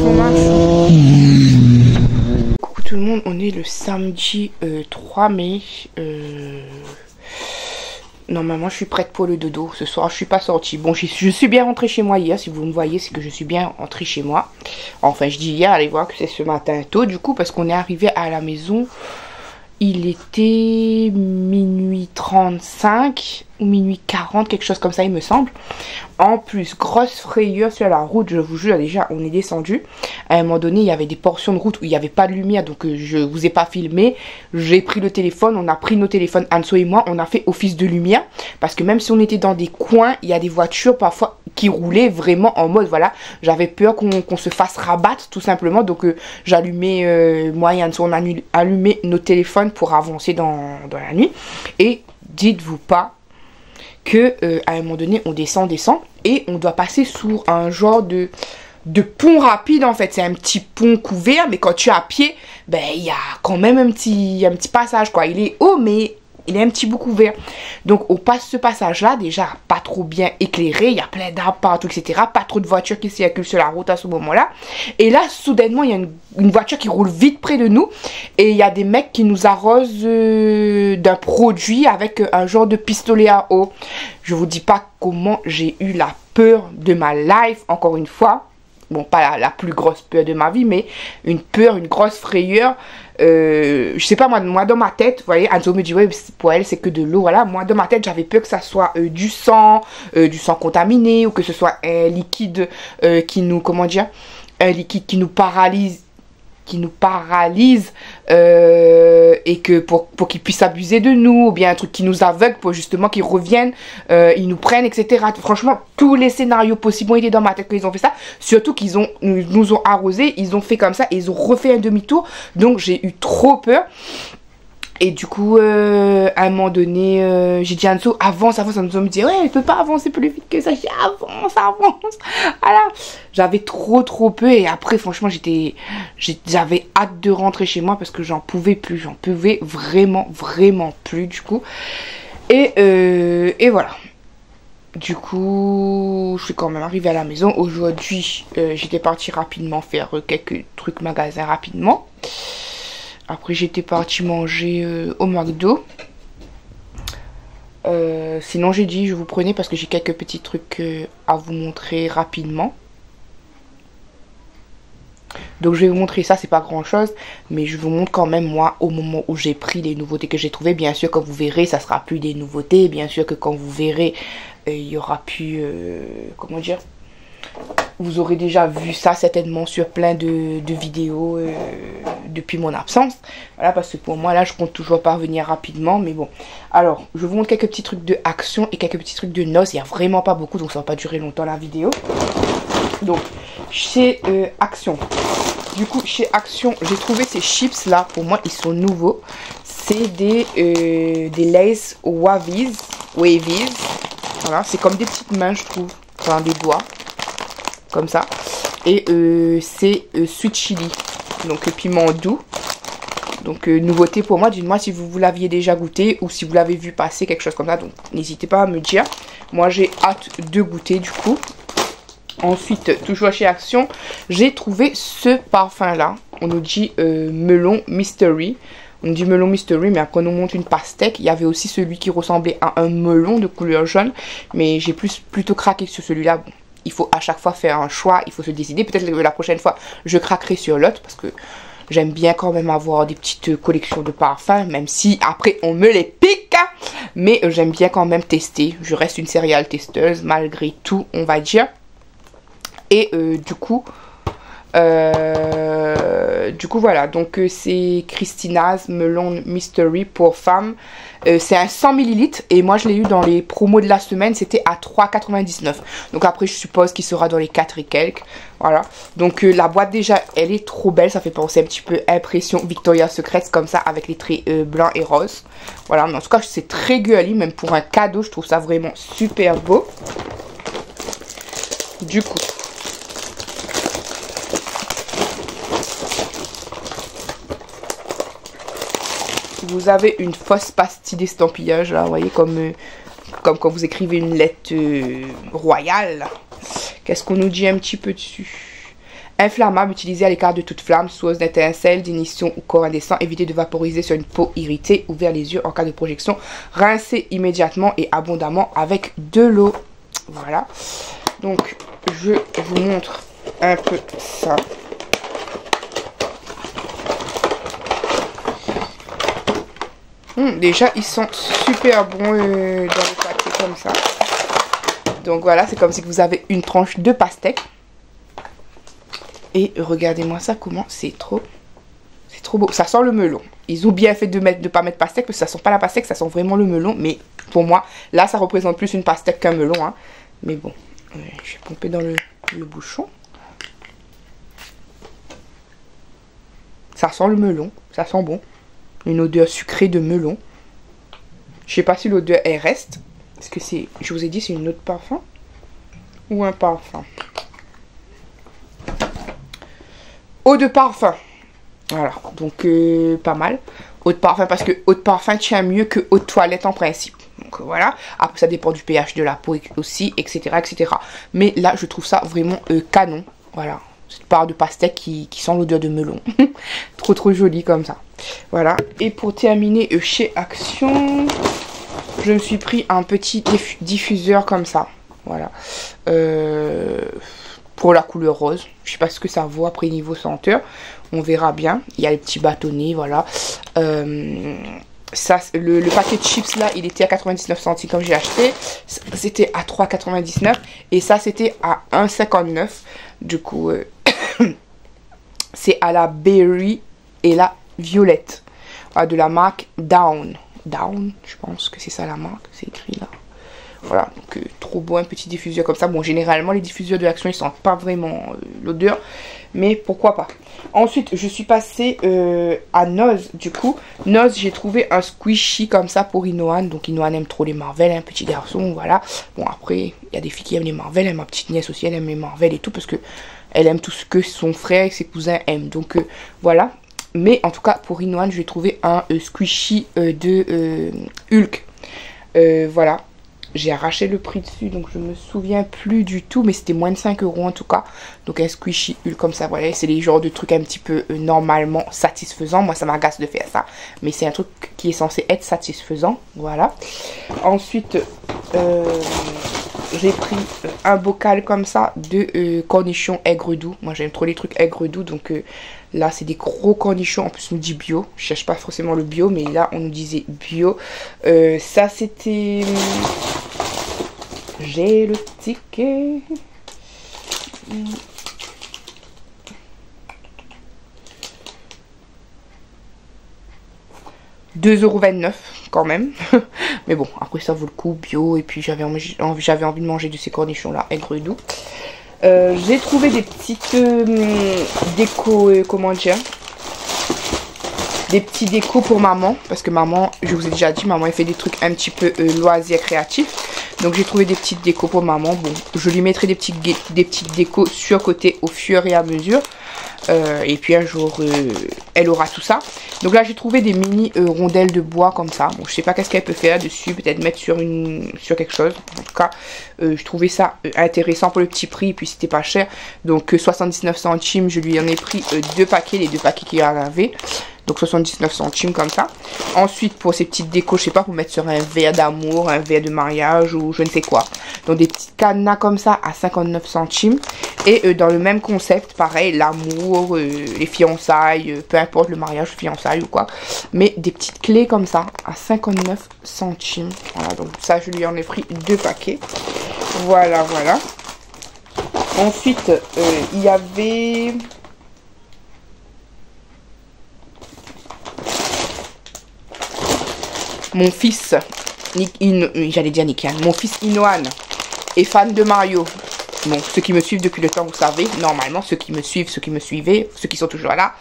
Coucou tout le monde. On est le samedi 3 mai. Normalement je suis prête pour le dodo. Ce soir je suis pas sortie. Bon je suis bien rentrée chez moi hier. Si vous me voyez c'est que je suis bien rentrée chez moi. Enfin je dis hier, allez voir que c'est ce matin tôt du coup. Parce qu'on est arrivé à la maison. Il était minuit 35 ou minuit 40, quelque chose comme ça il me semble. En plus, grosse frayeur sur la route, je vous jure, déjà on est descendu. À un moment donné, il y avait des portions de route où il n'y avait pas de lumière, donc je vous ai pas filmé. J'ai pris le téléphone, on a pris nos téléphones, Anso et moi, on a fait office de lumière. Parce que même si on était dans des coins, il y a des voitures parfois qui roulaient vraiment en mode, voilà, j'avais peur qu'on se fasse rabattre tout simplement. Donc j'allumais, moi et Anso, on a allumé nos téléphones pour avancer dans la nuit. Et dites-vous pas que à un moment donné on descend et on doit passer sous un genre de pont rapide en fait. C'est un petit pont couvert, mais quand tu es à pied, ben il y a quand même un petit passage quoi. Il est haut mais il est un petit bout couvert. Donc on passe ce passage là, déjà pas trop bien éclairé, il y a plein d'arbres partout etc. Pas trop de voitures qui circulent sur la route à ce moment là. Et là soudainement il y a une voiture qui roule vite près de nous. Et il y a des mecs qui nous arrosent d'un produit avec un genre de pistolet à eau. Je vous dis pas comment j'ai eu la peur de ma life encore une fois. Bon, pas la plus grosse peur de ma vie, mais une peur, une grosse frayeur. Je sais pas, moi dans ma tête, vous voyez, Anso me dit, ouais, pour elle, c'est que de l'eau, voilà. Moi, dans ma tête, j'avais peur que ça soit du sang contaminé, ou que ce soit un liquide qui nous, comment dire, un liquide qui nous paralyse. Et que pour qu'ils puissent abuser de nous, ou bien un truc qui nous aveugle pour justement qu'ils reviennent, ils nous prennent, etc. Franchement, tous les scénarios possibles ont été dans ma tête quand ils ont fait ça. Surtout qu'ils nous ont arrosé, ils ont fait comme ça et ils ont refait un demi-tour. Donc j'ai eu trop peur. Et du coup, à un moment donné, j'ai dit à Anso, avance. Anso me dit, ouais, elle peut pas avancer plus vite que ça. J'ai dit, avance. Voilà. J'avais trop peur. Et après, franchement, j'avais hâte de rentrer chez moi parce que j'en pouvais plus. J'en pouvais vraiment plus, du coup. Et voilà. Du coup, je suis quand même arrivée à la maison. Aujourd'hui, j'étais partie rapidement faire quelques trucs magasins rapidement. Après j'étais partie manger au McDo. Sinon j'ai dit je vous prenais parce que j'ai quelques petits trucs à vous montrer rapidement. Donc je vais vous montrer ça, c'est pas grand chose, mais je vous montre quand même moi au moment où j'ai pris les nouveautés que j'ai trouvées. Bien sûr quand vous verrez, ça sera plus des nouveautés, bien sûr que quand vous verrez, il y aura plus, comment dire, vous aurez déjà vu ça certainement sur plein de vidéos depuis mon absence. Voilà, parce que pour moi là je compte toujours pas revenir rapidement, mais bon. Alors je vous montre quelques petits trucs de Action et quelques petits trucs de noces. Il n'y a vraiment pas beaucoup, donc ça va pas durer longtemps la vidéo. Donc chez Action, du coup chez Action j'ai trouvé ces chips là, pour moi ils sont nouveaux. C'est des Lay's Wavies. Voilà, c'est comme des petites mains je trouve, enfin des doigts comme ça. Et c'est sweet chili, donc piment doux. Donc nouveauté pour moi, dites-moi si vous l'aviez déjà goûté ou si vous l'avez vu passer, quelque chose comme ça. Donc n'hésitez pas à me dire. Moi j'ai hâte de goûter du coup. Ensuite, toujours chez Action, j'ai trouvé ce parfum là. On nous dit melon mystery. On dit melon mystery, mais quand on monte une pastèque, il y avait aussi celui qui ressemblait à un melon de couleur jaune. Mais j'ai plutôt craqué sur celui-là. Bon, il faut à chaque fois faire un choix, il faut se décider. Peut-être que la prochaine fois, je craquerai sur l'autre parce que j'aime bien quand même avoir des petites collections de parfums, même si après on me les pique. Mais j'aime bien quand même tester. Je reste une serial testeuse malgré tout, on va dire. Et du coup voilà, donc c'est Christina's Melon Mystery pour femmes. C'est un 100 ml et moi je l'ai eu dans les promos de la semaine, c'était à 3,99 €. Donc après je suppose qu'il sera dans les 4 et quelques. Voilà, donc la boîte déjà elle est trop belle, ça fait penser un petit peu impression Victoria's Secret comme ça avec les traits blancs et roses. Voilà, mais en tout cas c'est très girly, même pour un cadeau je trouve ça vraiment super beau. Du coup vous avez une fausse pastille d'estampillage là, vous voyez, comme quand vous écrivez une lettre royale. Qu'est-ce qu'on nous dit un petit peu dessus? Inflammable, utilisé à l'écart de toute flamme, source d'étincelles, d'ignition ou corps indécent. Évitez de vaporiser sur une peau irritée. Ouvert les yeux en cas de projection. Rincez immédiatement et abondamment avec de l'eau. Voilà. Donc, je vous montre un peu ça. Déjà ils sont super bons dans le paquet comme ça. Donc voilà, c'est comme si vous avez une tranche de pastèque. Et regardez-moi ça, comment c'est trop beau. Ça sent le melon. Ils ont bien fait de pas mettre pastèque parce que ça sent pas la pastèque, ça sent vraiment le melon. Mais pour moi, là ça représente plus une pastèque qu'un melon, hein. Mais bon, je vais pomper dans le bouchon. Ça sent le melon, ça sent bon. Une odeur sucrée de melon. Je sais pas si l'odeur elle reste. Est-ce que c'est, je vous ai dit, c'est une autre parfum ou un parfum? Eau de parfum. Voilà, donc pas mal. Eau de parfum parce que eau de parfum tient mieux que eau de toilette en principe. Donc voilà. Après ça dépend du pH de la peau aussi, etc., etc. Mais là je trouve ça vraiment canon. Voilà. Cette part de pastèque qui sent l'odeur de melon. trop joli comme ça. Voilà. Et pour terminer chez Action, je me suis pris un petit diffuseur comme ça. Voilà. Pour la couleur rose. Je sais pas ce que ça vaut après niveau senteur. On verra bien. Il y a les petits bâtonnets. Voilà. Ça, le paquet de chips là, il était à 99 centimes comme j'ai acheté. C'était à 3,99. Et ça, c'était à 1,59. Du coup, c'est à la berry et la violette. Voilà, de la marque Down. Down, je pense que c'est ça la marque. C'est écrit là. Voilà, donc trop beau, un petit diffuseur comme ça. Bon, généralement, les diffuseurs de l'Action, ils sentent pas vraiment l'odeur. Mais pourquoi pas. Ensuite, je suis passée à Noz. Du coup, Noz, j'ai trouvé un squishy comme ça pour Inoan. Donc, Inoan aime trop les Marvel, un petit garçon, voilà. Bon, après, il y a des filles qui aiment les Marvel. Ma petite nièce aussi, elle aime les Marvel et tout. Parce que elle aime tout ce que son frère et ses cousins aiment. Donc, voilà. Mais en tout cas, pour Inoan, je vais trouver un squishy de Hulk. Voilà. J'ai arraché le prix dessus, donc je me souviens plus du tout, mais c'était moins de 5 € en tout cas. Donc un squishy Hulk comme ça, voilà, c'est les genres de trucs un petit peu normalement satisfaisants. Moi ça m'agace de faire ça, mais c'est un truc qui est censé être satisfaisant, voilà. Ensuite, j'ai pris un bocal comme ça de cornichons aigre doux. Moi j'aime trop les trucs aigre doux, donc là c'est des gros cornichons. En plus on nous dit bio, je cherche pas forcément le bio, mais là on nous disait bio. Ça c'était... J'ai le ticket. 2,29 € quand même. Mais bon, après ça vaut le coup, bio. Et puis j'avais envie de manger de ces cornichons là, aigre doux. J'ai trouvé des petites déco, comment dire, des petits décos pour maman. Parce que maman, je vous ai déjà dit, maman elle fait des trucs un petit peu loisirs créatifs. Donc j'ai trouvé des petites décos pour maman. Bon, je lui mettrai des petites décos sur côté au fur et à mesure. Et puis un jour elle aura tout ça. Donc là j'ai trouvé des mini rondelles de bois comme ça. Bon, je sais pas qu'est-ce qu'elle peut faire dessus, peut-être mettre sur quelque chose. En tout cas je trouvais ça intéressant pour le petit prix, et puis c'était pas cher. Donc 79 centimes, je lui en ai pris 2 paquets, les 2 paquets qu'il y en avait. Donc 79 centimes comme ça. Ensuite pour ces petites décos, je sais pas, pour mettre sur un verre d'amour, un verre de mariage ou je ne sais quoi. Donc des petits cadenas comme ça à 59 centimes. Et dans le même concept, pareil, l'amour, les fiançailles, peu importe le mariage, fiançailles ou quoi. Mais des petites clés comme ça à 59 centimes. Voilà, donc ça je lui en ai pris 2 paquets. Voilà, voilà. Ensuite, il y avait... Mon fils, j'allais dire Nikian, mon fils Inoan est fan de Mario. Bon, ceux qui me suivent depuis le temps, vous savez, normalement, ceux qui me suivent, ceux qui me suivaient, ceux qui sont toujours là,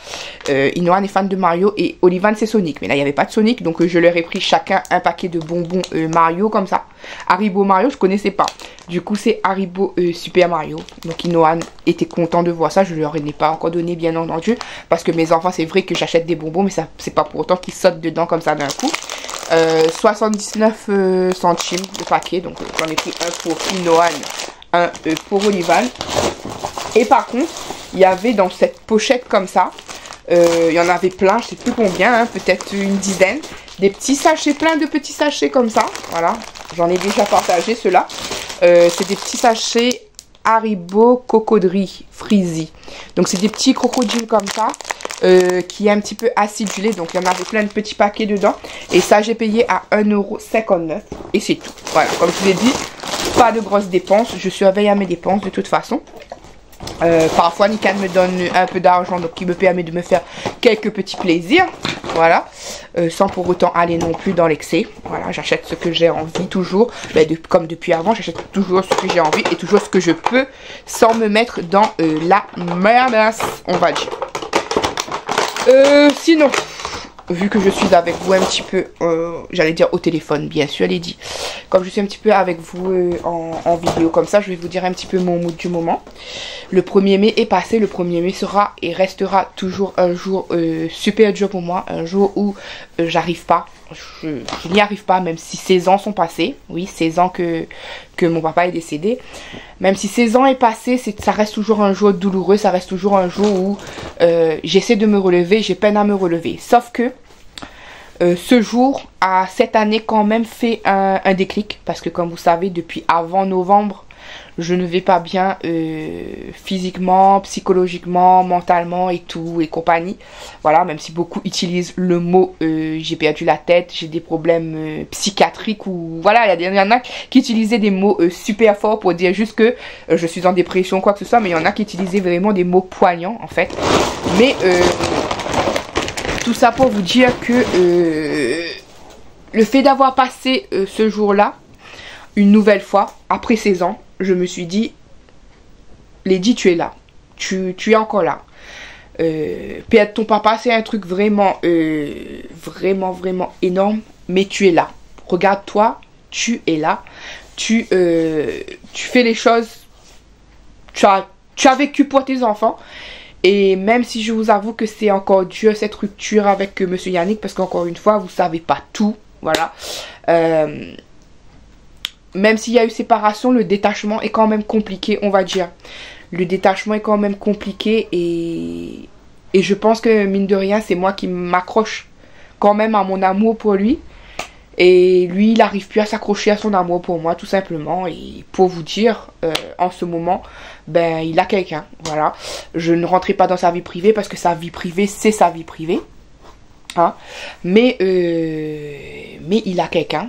Inoan est fan de Mario et Olivan c'est Sonic. Mais là, il n'y avait pas de Sonic, donc je leur ai pris chacun un paquet de bonbons Mario comme ça. Haribo Mario, je connaissais pas. Du coup, c'est Haribo Super Mario. Donc Inoan était content de voir ça. Je leur ai pas encore donné, bien entendu, parce que mes enfants, c'est vrai que j'achète des bonbons, mais ça, c'est pas pour autant qu'ils sautent dedans comme ça d'un coup. 79 centimes le paquet, donc j'en ai pris un pour Inoan, un pour Olivan. Et par contre, il y avait dans cette pochette comme ça, il y en avait plein, je sais plus combien, hein, peut-être une dizaine, des petits sachets, plein de petits sachets comme ça. Voilà, j'en ai déjà partagé ceux-là. C'est des petits sachets Haribo Cocodrie Freezy. Donc c'est des petits crocodiles comme ça. Qui est un petit peu acidulé, donc il y en avait plein de petits paquets dedans, et ça j'ai payé à 1,59 € et c'est tout. Voilà, comme je vous l'ai dit, pas de grosses dépenses, je surveille à mes dépenses de toute façon. Parfois Nikan me donne un peu d'argent, donc qui me permet de me faire quelques petits plaisirs, voilà, sans pour autant aller non plus dans l'excès. Voilà, j'achète ce que j'ai envie toujours, comme depuis avant, j'achète toujours ce que j'ai envie et toujours ce que je peux, sans me mettre dans la merdasse, on va dire. Sinon, vu que je suis avec vous un petit peu, j'allais dire au téléphone, bien sûr, les dit. Comme je suis un petit peu avec vous en vidéo comme ça, je vais vous dire un petit peu mon mood du moment. Le 1er mai est passé, le 1er mai sera et restera toujours un jour super dur pour moi, un jour où j'arrive pas, je n'y arrive pas, même si 16 ans sont passés. Oui, 16 ans que mon papa est décédé. Même si 16 ans est passé, ça reste toujours un jour douloureux, ça reste toujours un jour où j'essaie de me relever, j'ai peine à me relever. Sauf que ce jour a cette année quand même fait un déclic, parce que comme vous savez, depuis avant novembre, je ne vais pas bien physiquement, psychologiquement, mentalement et tout et compagnie. Voilà, même si beaucoup utilisent le mot j'ai perdu la tête, j'ai des problèmes psychiatriques, ou voilà, il y en a qui utilisaient des mots super forts pour dire juste que je suis en dépression, quoi que ce soit, mais il y en a qui utilisaient vraiment des mots poignants en fait. Mais tout ça pour vous dire que le fait d'avoir passé ce jour-là, une nouvelle fois, après 16 ans, je me suis dit, Lady, tu es là. Tu es encore là. Perdre ton papa, c'est un truc vraiment, vraiment énorme. Mais tu es là. Regarde-toi, tu es là. Tu fais les choses. Tu as vécu pour tes enfants. Et même si je vous avoue que c'est encore dur cette rupture avec Monsieur Yannick, parce qu'encore une fois, vous savez pas tout. Voilà. Même s'il y a eu séparation, le détachement est quand même compliqué, on va dire. Le détachement est quand même compliqué et je pense que, mine de rien, c'est moi qui m'accroche quand même à mon amour pour lui. Et lui, il n'arrive plus à s'accrocher à son amour pour moi, tout simplement. Et pour vous dire, en ce moment, ben, il a quelqu'un. Voilà. Je ne rentrerai pas dans sa vie privée parce que sa vie privée, c'est sa vie privée. Hein. Mais il a quelqu'un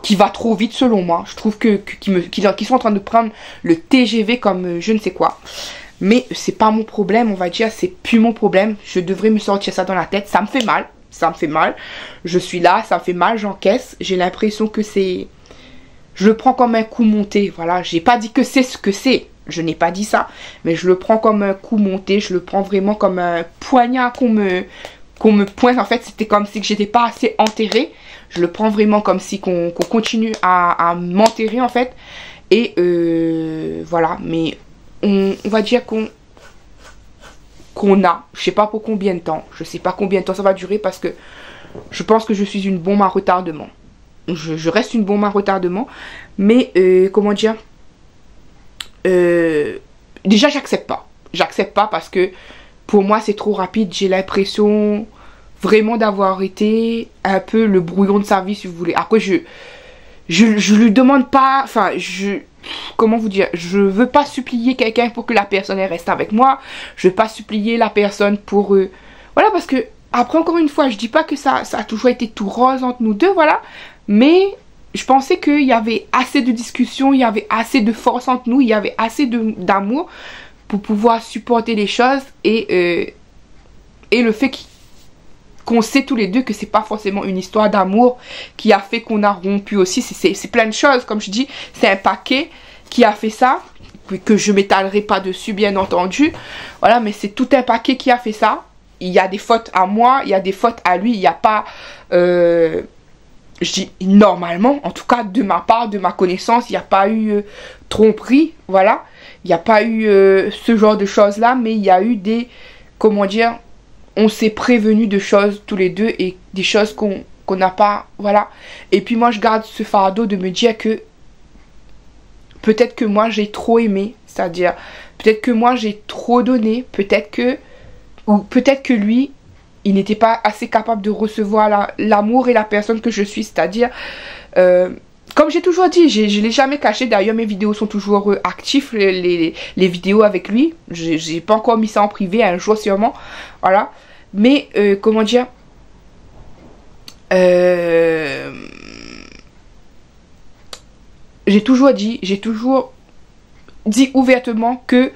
qui va trop vite, selon moi. Je trouve qu'ils sont en train de prendre le TGV comme je ne sais quoi. Mais c'est pas mon problème, on va dire. C'est plus mon problème. Je devrais me sortir ça dans la tête. Ça me fait mal. Ça me fait mal, je suis là, ça me fait mal, j'encaisse. J'ai l'impression que c'est... Je le prends comme un coup monté, voilà. J'ai pas dit que c'est ce que c'est, je n'ai pas dit ça. Mais je le prends comme un coup monté, je le prends vraiment comme un poignard qu'on me pointe. En fait, c'était comme si j'étais pas assez enterrée. Je le prends vraiment comme si qu'on continue à m'enterrer, en fait. Et voilà, mais on va dire qu'on a, je sais pas pour combien de temps, je sais pas combien de temps ça va durer parce que je pense que je suis une bombe à retardement. Je reste une bombe à retardement, mais comment dire, déjà j'accepte pas parce que pour moi c'est trop rapide. J'ai l'impression vraiment d'avoir été un peu le brouillon de sa vie, si vous voulez. Après je lui demande pas, enfin comment vous dire, je veux pas supplier quelqu'un pour que la personne elle reste avec moi. Je veux pas supplier la personne pour voilà, parce que après encore une fois, je dis pas que ça a toujours été tout rose entre nous deux, voilà, mais je pensais qu'il y avait assez de discussions, il y avait assez de force entre nous, il y avait assez d'amour pour pouvoir supporter les choses. Et le fait qu'on sait tous les deux que c'est pas forcément une histoire d'amour qui a fait qu'on a rompu aussi. C'est plein de choses, comme je dis, c'est un paquet qui a fait ça, que je m'étalerai pas dessus bien entendu, voilà, mais c'est tout un paquet qui a fait ça. Il y a des fautes à moi, il y a des fautes à lui, il n'y a pas, je dis normalement, en tout cas de ma part, de ma connaissance, il n'y a pas eu tromperie, voilà, il n'y a pas eu ce genre de choses là, mais il y a eu des, comment dire, on s'est prévenu de choses tous les deux et des choses qu'on n'a pas, voilà. Et puis moi je garde ce fardeau de me dire que peut-être que moi j'ai trop aimé, c'est-à-dire peut-être que moi j'ai trop donné, peut-être que lui il n'était pas assez capable de recevoir l'amour et la personne que je suis, c'est-à-dire comme j'ai toujours dit, je ne l'ai jamais caché, d'ailleurs mes vidéos sont toujours actives, les vidéos avec lui, j'ai pas encore mis ça en privé, un jour sûrement, voilà, mais comment dire, j'ai toujours dit ouvertement que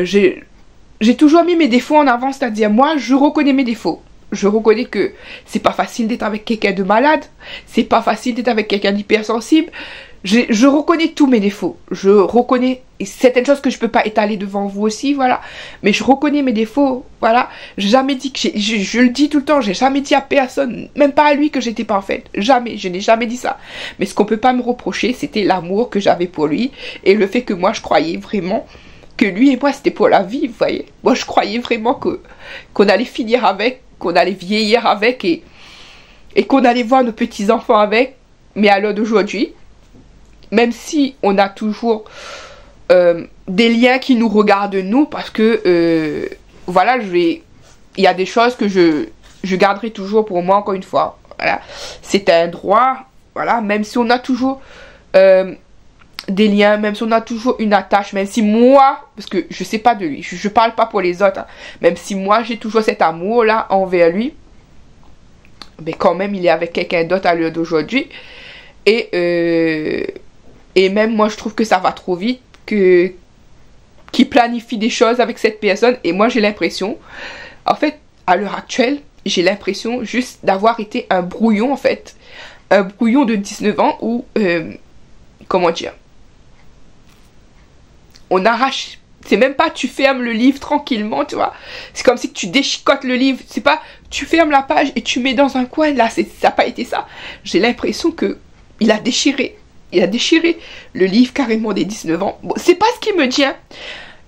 j'ai toujours mis mes défauts en avant, c'est-à-dire moi je reconnais mes défauts. Je reconnais que c'est pas facile d'être avec quelqu'un de malade, c'est pas facile d'être avec quelqu'un d'hypersensible. Je reconnais tous mes défauts, je reconnais certaines choses que je peux pas étaler devant vous aussi, voilà. Mais je reconnais mes défauts, voilà. J'ai jamais dit que je le dis tout le temps, j'ai jamais dit à personne, même pas à lui, que j'étais parfaite. Jamais, je n'ai jamais dit ça. Mais ce qu'on peut pas me reprocher, c'était l'amour que j'avais pour lui et le fait que moi je croyais vraiment que lui et moi c'était pour la vie, vous voyez. Moi je croyais vraiment qu'on allait finir avec, qu'on allait vieillir avec et qu'on allait voir nos petits-enfants avec. Mais à l'heure d'aujourd'hui, même si on a toujours des liens qui nous regardent nous, parce que voilà, il y a des choses que je garderai toujours pour moi, encore une fois, voilà, c'est un droit, voilà, même si on a toujours des liens, même si on a toujours une attache, même si moi, parce que je sais pas de lui, je parle pas pour les autres, hein, même si moi j'ai toujours cet amour là envers lui, mais quand même il est avec quelqu'un d'autre à l'heure d'aujourd'hui. Et même moi je trouve que ça va trop vite, qu'il planifie des choses avec cette personne. Et moi j'ai l'impression, en fait à l'heure actuelle, j'ai l'impression juste d'avoir été un brouillon, en fait, un brouillon de 19 ans où comment dire, on arrache, c'est même pas tu fermes le livre tranquillement, tu vois, c'est comme si tu déchicotes le livre, c'est pas tu fermes la page et tu mets dans un coin, là ça n'a pas été ça. J'ai l'impression que il a déchiré le livre carrément des 19 ans. Bon, c'est pas ce qu'il me dit, hein.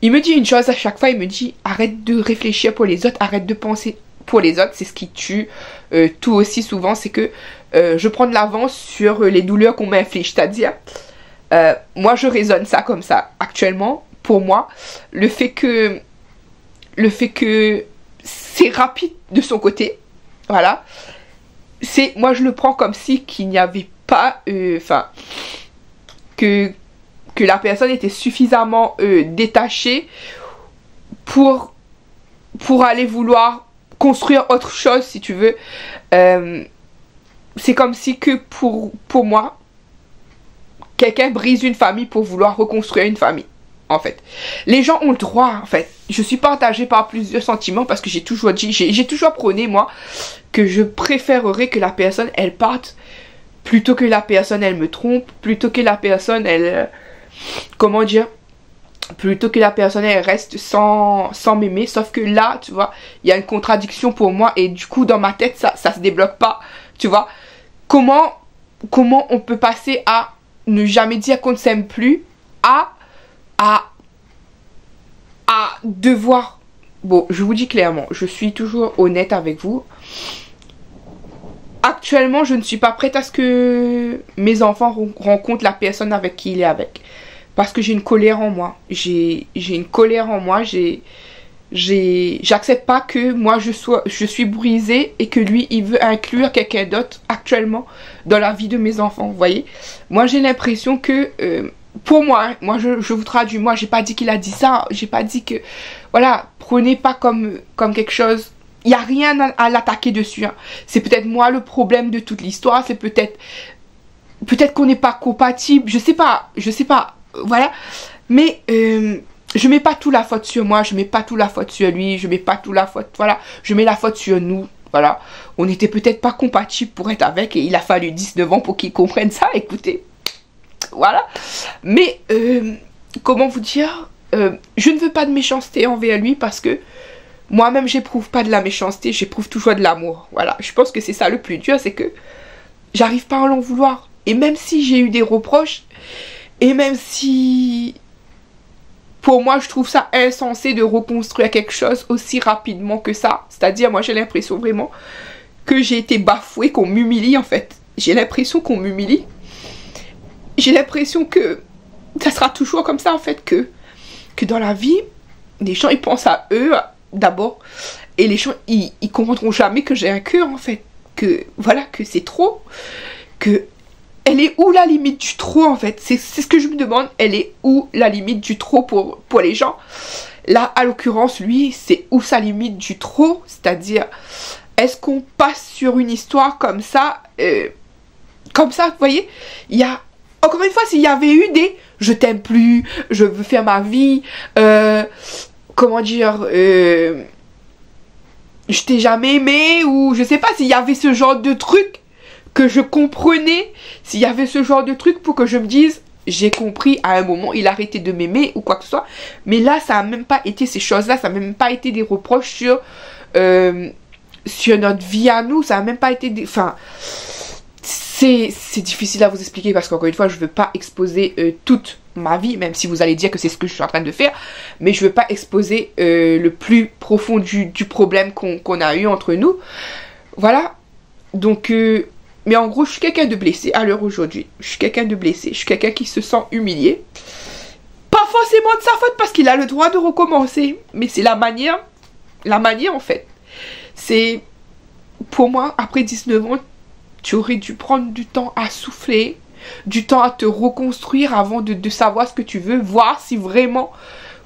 Il me dit une chose à chaque fois, il me dit arrête de réfléchir pour les autres, arrête de penser pour les autres, c'est ce qui tue tout aussi souvent, c'est que je prends de l'avance sur les douleurs qu'on m'inflige, c'est-à-dire moi je raisonne ça comme ça actuellement. Pour moi, le fait que c'est rapide de son côté, voilà, moi je le prends comme si qu'il n'y avait pas, enfin, que la personne était suffisamment détachée pour aller vouloir construire autre chose, si tu veux. C'est comme si que pour moi, quelqu'un brise une famille pour vouloir reconstruire une famille, en fait. Les gens ont le droit, en fait. Je suis partagée par plusieurs sentiments parce que j'ai toujours dit, j'ai toujours prôné, moi, que je préférerais que la personne, elle parte plutôt que la personne, elle me trompe, plutôt que la personne, elle... comment dire, plutôt que la personne elle reste sans m'aimer. Sauf que là, tu vois, il y a une contradiction pour moi et du coup dans ma tête ça se débloque pas, tu vois. Comment on peut passer à ne jamais dire qu'on ne s'aime plus à devoir... Bon, je vous dis clairement, je suis toujours honnête avec vous. Actuellement, je ne suis pas prête à ce que mes enfants rencontrent la personne avec qui il est avec. Parce que j'ai une colère en moi. J'ai une colère en moi. J'accepte pas que moi je suis brisée et que lui il veut inclure quelqu'un d'autre actuellement dans la vie de mes enfants. Vous voyez? Moi j'ai l'impression que pour moi, hein, moi je vous traduis. Moi j'ai pas dit qu'il a dit ça. J'ai pas dit que... Voilà, prenez pas comme quelque chose... Il n'y a rien à l'attaquer dessus. Hein. C'est peut-être moi le problème de toute l'histoire. C'est peut-être qu'on n'est pas compatible. Je sais pas. Voilà. Mais je mets pas tout la faute sur moi. Je mets pas tout la faute sur lui. Je mets pas tout la faute. Voilà. Je mets la faute sur nous. Voilà. On n'était peut-être pas compatibles pour être avec. Et il a fallu 19 ans pour qu'il comprenne ça. Écoutez. Voilà. Mais comment vous dire, je ne veux pas de méchanceté envers lui parce que moi-même, j'éprouve pas de la méchanceté, j'éprouve toujours de l'amour. Voilà, je pense que c'est ça le plus dur, c'est que j'arrive pas à l'en vouloir. Et même si j'ai eu des reproches, et même si pour moi, je trouve ça insensé de reconstruire quelque chose aussi rapidement que ça. C'est-à-dire, moi, j'ai l'impression vraiment que j'ai été bafouée, qu'on m'humilie en fait. J'ai l'impression qu'on m'humilie. J'ai l'impression que ça sera toujours comme ça en fait, que dans la vie, les gens, ils pensent à eux d'abord, et les gens ils comprendront jamais que j'ai un cœur en fait, que voilà, que c'est trop, que elle est où la limite du trop en fait, c'est ce que je me demande, elle est où la limite du trop pour les gens. Là à l'occurrence lui, c'est où sa limite du trop, c'est-à-dire est-ce qu'on passe sur une histoire comme ça, vous voyez, il y a encore une fois, s'il y avait eu des je t'aime plus, je veux faire ma vie, comment dire, je t'ai jamais aimé, ou je sais pas, s'il y avait ce genre de truc que je comprenais, s'il y avait ce genre de truc pour que je me dise, j'ai compris, à un moment, il a arrêté de m'aimer ou quoi que ce soit. Mais là, ça a même pas été ces choses-là, ça a même pas été des reproches sur notre vie à nous, ça a même pas été des... Enfin, c'est difficile à vous expliquer parce qu'encore une fois, je veux pas exposer toute ma vie, même si vous allez dire que c'est ce que je suis en train de faire, mais je veux pas exposer le plus profond du problème qu'on a eu entre nous. Voilà. Donc, mais en gros, je suis quelqu'un de blessé à l'heure aujourd'hui. Je suis quelqu'un de blessé. Je suis quelqu'un qui se sent humilié. Pas forcément de sa faute parce qu'il a le droit de recommencer, mais c'est la manière en fait. C'est, pour moi, après 19 ans, tu aurais dû prendre du temps à souffler, du temps à te reconstruire avant de savoir ce que tu veux, voir si vraiment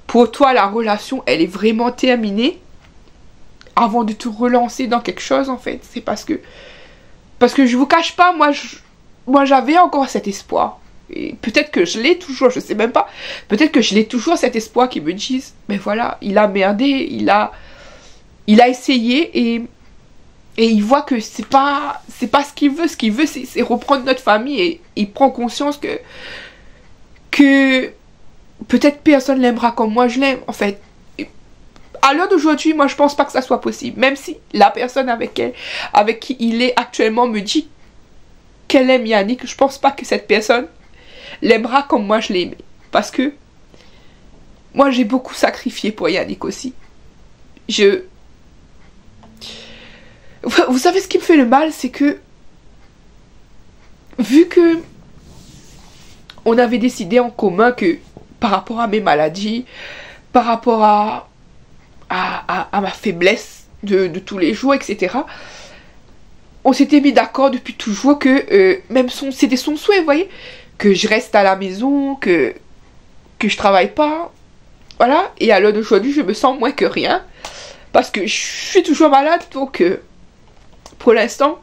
pour toi la relation elle est vraiment terminée avant de te relancer dans quelque chose en fait. C'est parce que je vous cache pas, moi j'avais encore cet espoir, et peut-être que je l'ai toujours, je sais même pas, peut-être que je l'ai toujours, cet espoir qui me dise mais voilà, il a merdé, il a essayé et il voit que c'est pas ce qu'il veut. Ce qu'il veut, c'est reprendre notre famille, et il prend conscience que peut-être personne l'aimera comme moi je l'aime, en fait. À l'heure d'aujourd'hui, moi, je pense pas que ça soit possible. Même si la personne avec qui il est actuellement me dit qu'elle aime Yannick, je pense pas que cette personne l'aimera comme moi je l'ai aimé. Parce que moi, j'ai beaucoup sacrifié pour Yannick aussi. Vous savez ce qui me fait le mal, c'est que vu que on avait décidé en commun que par rapport à mes maladies, par rapport à ma faiblesse de tous les jours, etc., on s'était mis d'accord depuis toujours que, même c'était son souhait, vous voyez, que je reste à la maison, que je travaille pas, voilà. Et à l'heure d'aujourd'hui, je me sens moins que rien, parce que je suis toujours malade, donc pour l'instant,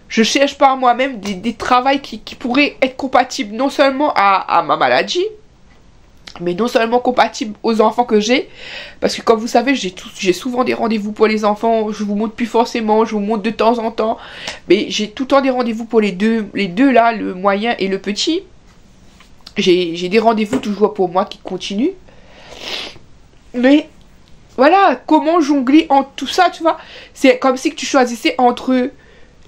je cherche par moi-même des travails qui pourraient être compatibles non seulement à ma maladie, mais non seulement compatibles aux enfants que j'ai, parce que comme vous savez, j'ai souvent des rendez-vous pour les enfants, je vous montre plus forcément, je vous montre de temps en temps, mais j'ai tout le temps des rendez-vous pour les deux là, le moyen et le petit. J'ai des rendez-vous toujours pour moi qui continuent, mais voilà, comment jongler entre tout ça, tu vois, c'est comme si que tu choisissais entre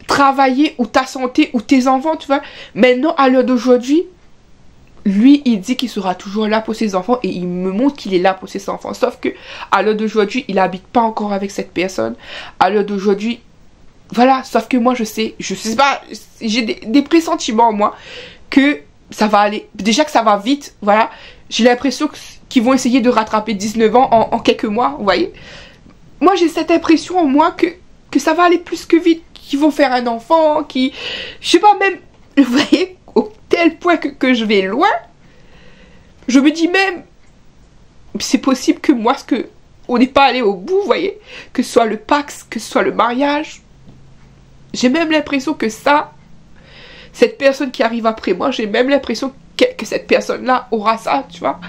travailler ou ta santé ou tes enfants, tu vois. Maintenant, à l'heure d'aujourd'hui, lui, il dit qu'il sera toujours là pour ses enfants et il me montre qu'il est là pour ses enfants. Sauf que, à l'heure d'aujourd'hui, il habite pas encore avec cette personne. À l'heure d'aujourd'hui, voilà. Sauf que moi, je sais pas, j'ai des pressentiments en moi que ça va aller. Déjà que ça va vite, voilà. J'ai l'impression qu'ils vont essayer de rattraper 19 ans en quelques mois, vous voyez. Moi, j'ai cette impression en moi que ça va aller plus que vite. Qu'ils vont faire un enfant, je sais pas, même, vous voyez, au tel point que je vais loin, je me dis même, c'est possible que moi, on n'est pas allé au bout, vous voyez, que ce soit le Pax, que ce soit le mariage, j'ai même l'impression que cette personne qui arrive après moi, j'ai même l'impression que cette personne-là aura ça, tu vois,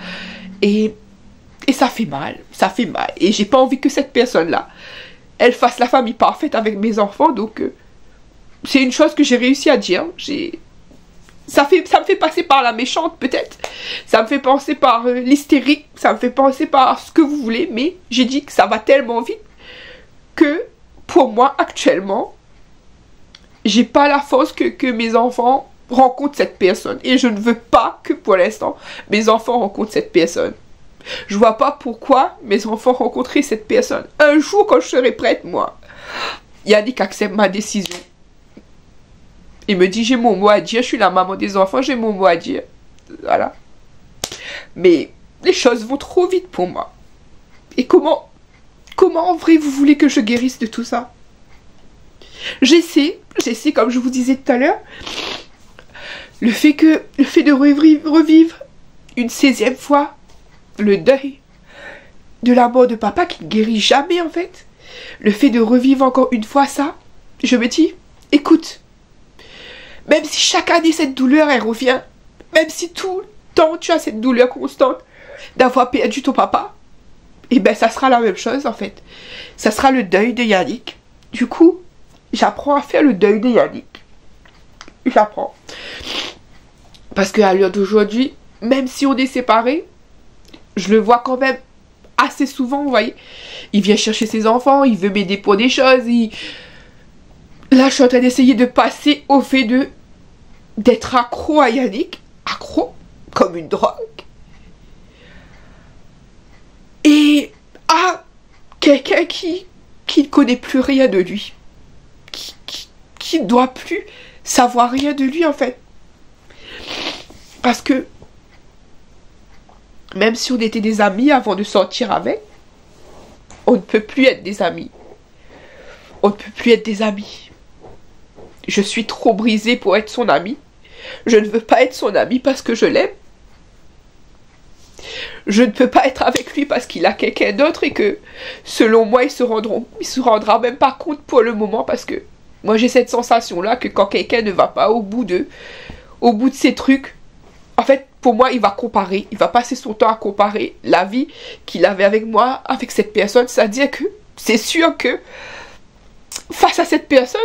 et ça fait mal, et j'ai pas envie que cette personne-là, elle fasse la famille parfaite avec mes enfants, donc c'est une chose que j'ai réussi à dire. Ça me fait passer par la méchante peut-être, ça me fait penser par l'hystérique, ça me fait penser par ce que vous voulez, mais j'ai dit que ça va tellement vite que pour moi actuellement, j'ai pas la force que mes enfants rencontrent cette personne, et je ne veux pas que pour l'instant mes enfants rencontrent cette personne. Je vois pas pourquoi mes enfants rencontreraient cette personne. Un jour, quand je serai prête, moi, Yannick accepte ma décision. Il me dit, j'ai mon mot à dire, je suis la maman des enfants, j'ai mon mot à dire. Voilà. Mais les choses vont trop vite pour moi. Et comment en vrai vous voulez que je guérisse de tout ça? J'essaie, comme je vous disais tout à l'heure, le fait de revivre une 16e fois le deuil de la mort de papa qui ne guérit jamais en fait, le fait de revivre encore une fois ça, je me dis, écoute, même si chaque année cette douleur elle revient, même si tout le temps tu as cette douleur constante d'avoir perdu ton papa, et ben ça sera la même chose en fait, ça sera le deuil de Yannick. Du coup, j'apprends à faire le deuil de Yannick, j'apprends, parce qu'à l'heure d'aujourd'hui, même si on est séparés, je le vois quand même assez souvent, vous voyez. Il vient chercher ses enfants, il veut m'aider pour des choses. Là, je suis en train d'essayer de passer au fait d'être accro à Yannick. Accro, comme une drogue. Et à quelqu'un qui ne connaît plus rien de lui. Qui ne doit plus savoir rien de lui, en fait. Parce que même si on était des amis avant de sortir avec, on ne peut plus être des amis. On ne peut plus être des amis. Je suis trop brisée pour être son amie. Je ne veux pas être son amie parce que je l'aime. Je ne peux pas être avec lui parce qu'il a quelqu'un d'autre et que, selon moi, il se rendra même pas compte pour le moment, parce que moi j'ai cette sensation-là que quand quelqu'un ne va pas au bout de ses trucs, en fait, pour moi, il va comparer. Il va passer son temps à comparer la vie qu'il avait avec moi, avec cette personne. C'est-à-dire que c'est sûr que face à cette personne,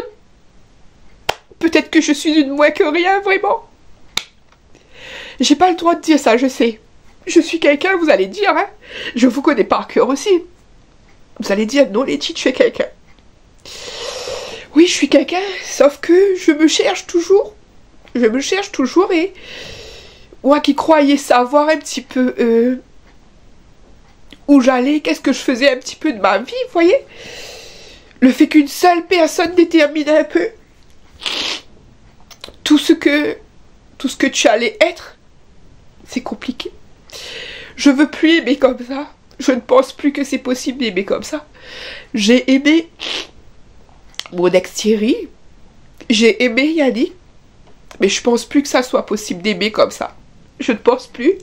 peut-être que je suis une moins que rien, vraiment. J'ai pas le droit de dire ça, je sais. Je suis quelqu'un, vous allez dire, hein. Je vous connais par cœur aussi. Vous allez dire, non, Letty, tu es quelqu'un. Oui, je suis quelqu'un, sauf que je me cherche toujours. Je me cherche toujours et... moi qui croyais savoir un petit peu où j'allais, qu'est-ce que je faisais un petit peu de ma vie, vous voyez. Le fait qu'une seule personne détermine un peu tout ce que tu allais être, c'est compliqué. Je veux plus aimer comme ça. Je ne pense plus que c'est possible d'aimer comme ça. J'ai aimé mon ex Thierry. J'ai aimé Yannick, mais je pense plus que ça soit possible d'aimer comme ça. Je ne pense plus.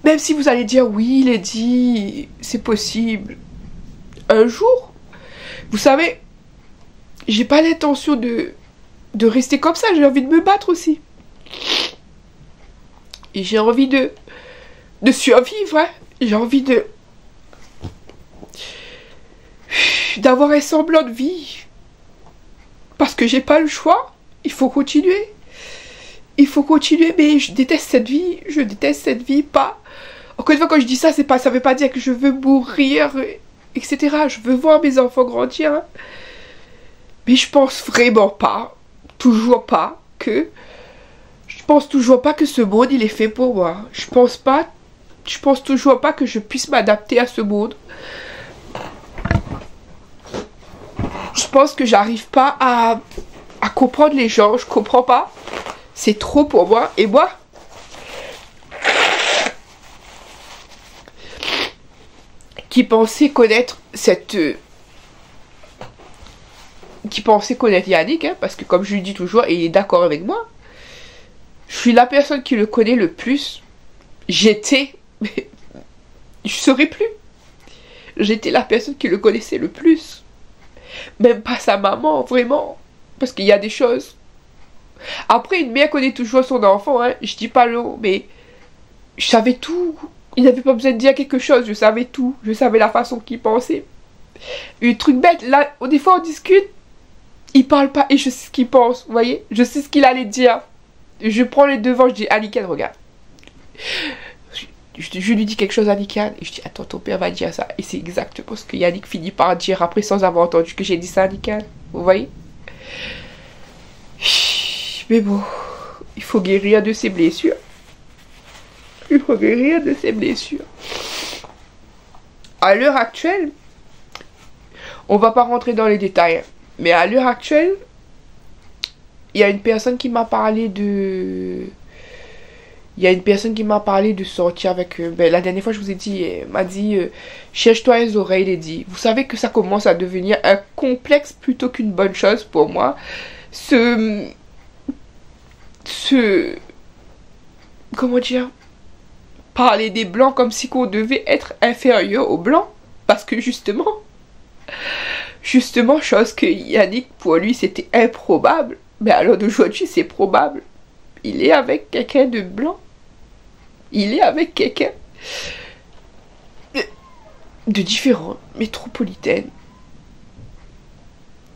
Même si vous allez dire, oui, Lady, c'est possible. Un jour, vous savez, j'ai pas l'intention de rester comme ça. J'ai envie de me battre aussi. Et j'ai envie de survivre, hein. J'ai envie d'avoir un semblant de vie. Parce que j'ai pas le choix. Il faut continuer. Il faut continuer, mais je déteste cette vie. Je déteste cette vie, pas... Encore une fois, quand je dis ça, ça veut pas dire que je veux mourir, etc. Je veux voir mes enfants grandir. Hein. Mais je pense vraiment pas, toujours pas, que... Je pense toujours pas que ce monde, il est fait pour moi. Je pense toujours pas que je puisse m'adapter à ce monde. Je pense que j'arrive pas à comprendre les gens. Je comprends pas. C'est trop pour moi. Et moi, qui pensais connaître Yannick, hein, parce que comme je lui dis toujours, et il est d'accord avec moi, je suis la personne qui le connaît le plus. J'étais, mais je serai plus. J'étais la personne qui le connaissait le plus. Même pas sa maman, vraiment. Parce qu'il y a des choses. Après, une mère connaît toujours son enfant, hein. Je dis pas non, mais je savais tout. Il n'avait pas besoin de dire quelque chose, je savais tout. Je savais la façon qu'il pensait. Un truc bête, là, des fois on discute, il parle pas et je sais ce qu'il pense, vous voyez. Je sais ce qu'il allait dire. Je prends les devants, je dis, Anikan, regarde. Je lui dis quelque chose à Anikan et je dis, attends, ton père va dire ça. Et c'est exactement ce que Yannick finit par dire après sans avoir entendu que j'ai dit ça à Anikan. Vous voyez. Mais bon, il faut guérir de ses blessures. Il faut guérir de ses blessures. À l'heure actuelle, on va pas rentrer dans les détails, mais à l'heure actuelle, il y a une personne qui m'a parlé de... Il y a une personne qui m'a parlé de sortir avec... la dernière fois, je vous ai dit, elle m'a dit, cherche-toi les oreilles, Lady. Vous savez que ça commence à devenir un complexe plutôt qu'une bonne chose pour moi. Comment dire? Parler des blancs comme si qu'on devait être inférieur aux blancs. Parce que justement, chose que Yannick, pour lui, c'était improbable. Mais alors d'aujourd'hui, c'est probable. Il est avec quelqu'un de blanc. Il est avec quelqu'un de différent, métropolitaine.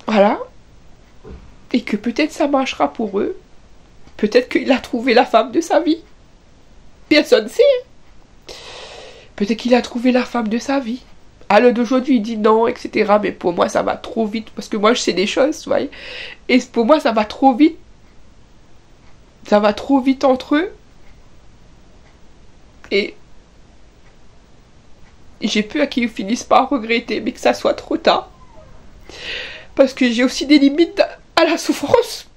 Voilà. Et que peut-être ça marchera pour eux. Peut-être qu'il a trouvé la femme de sa vie. Personne ne sait. Peut-être qu'il a trouvé la femme de sa vie. À l'heure d'aujourd'hui, il dit non, etc. Mais pour moi, ça va trop vite. Parce que moi, je sais des choses, vous voyez. Et pour moi, ça va trop vite. Ça va trop vite entre eux. Et j'ai peur qu'ils finissent par regretter, mais que ça soit trop tard. Parce que j'ai aussi des limites à la souffrance.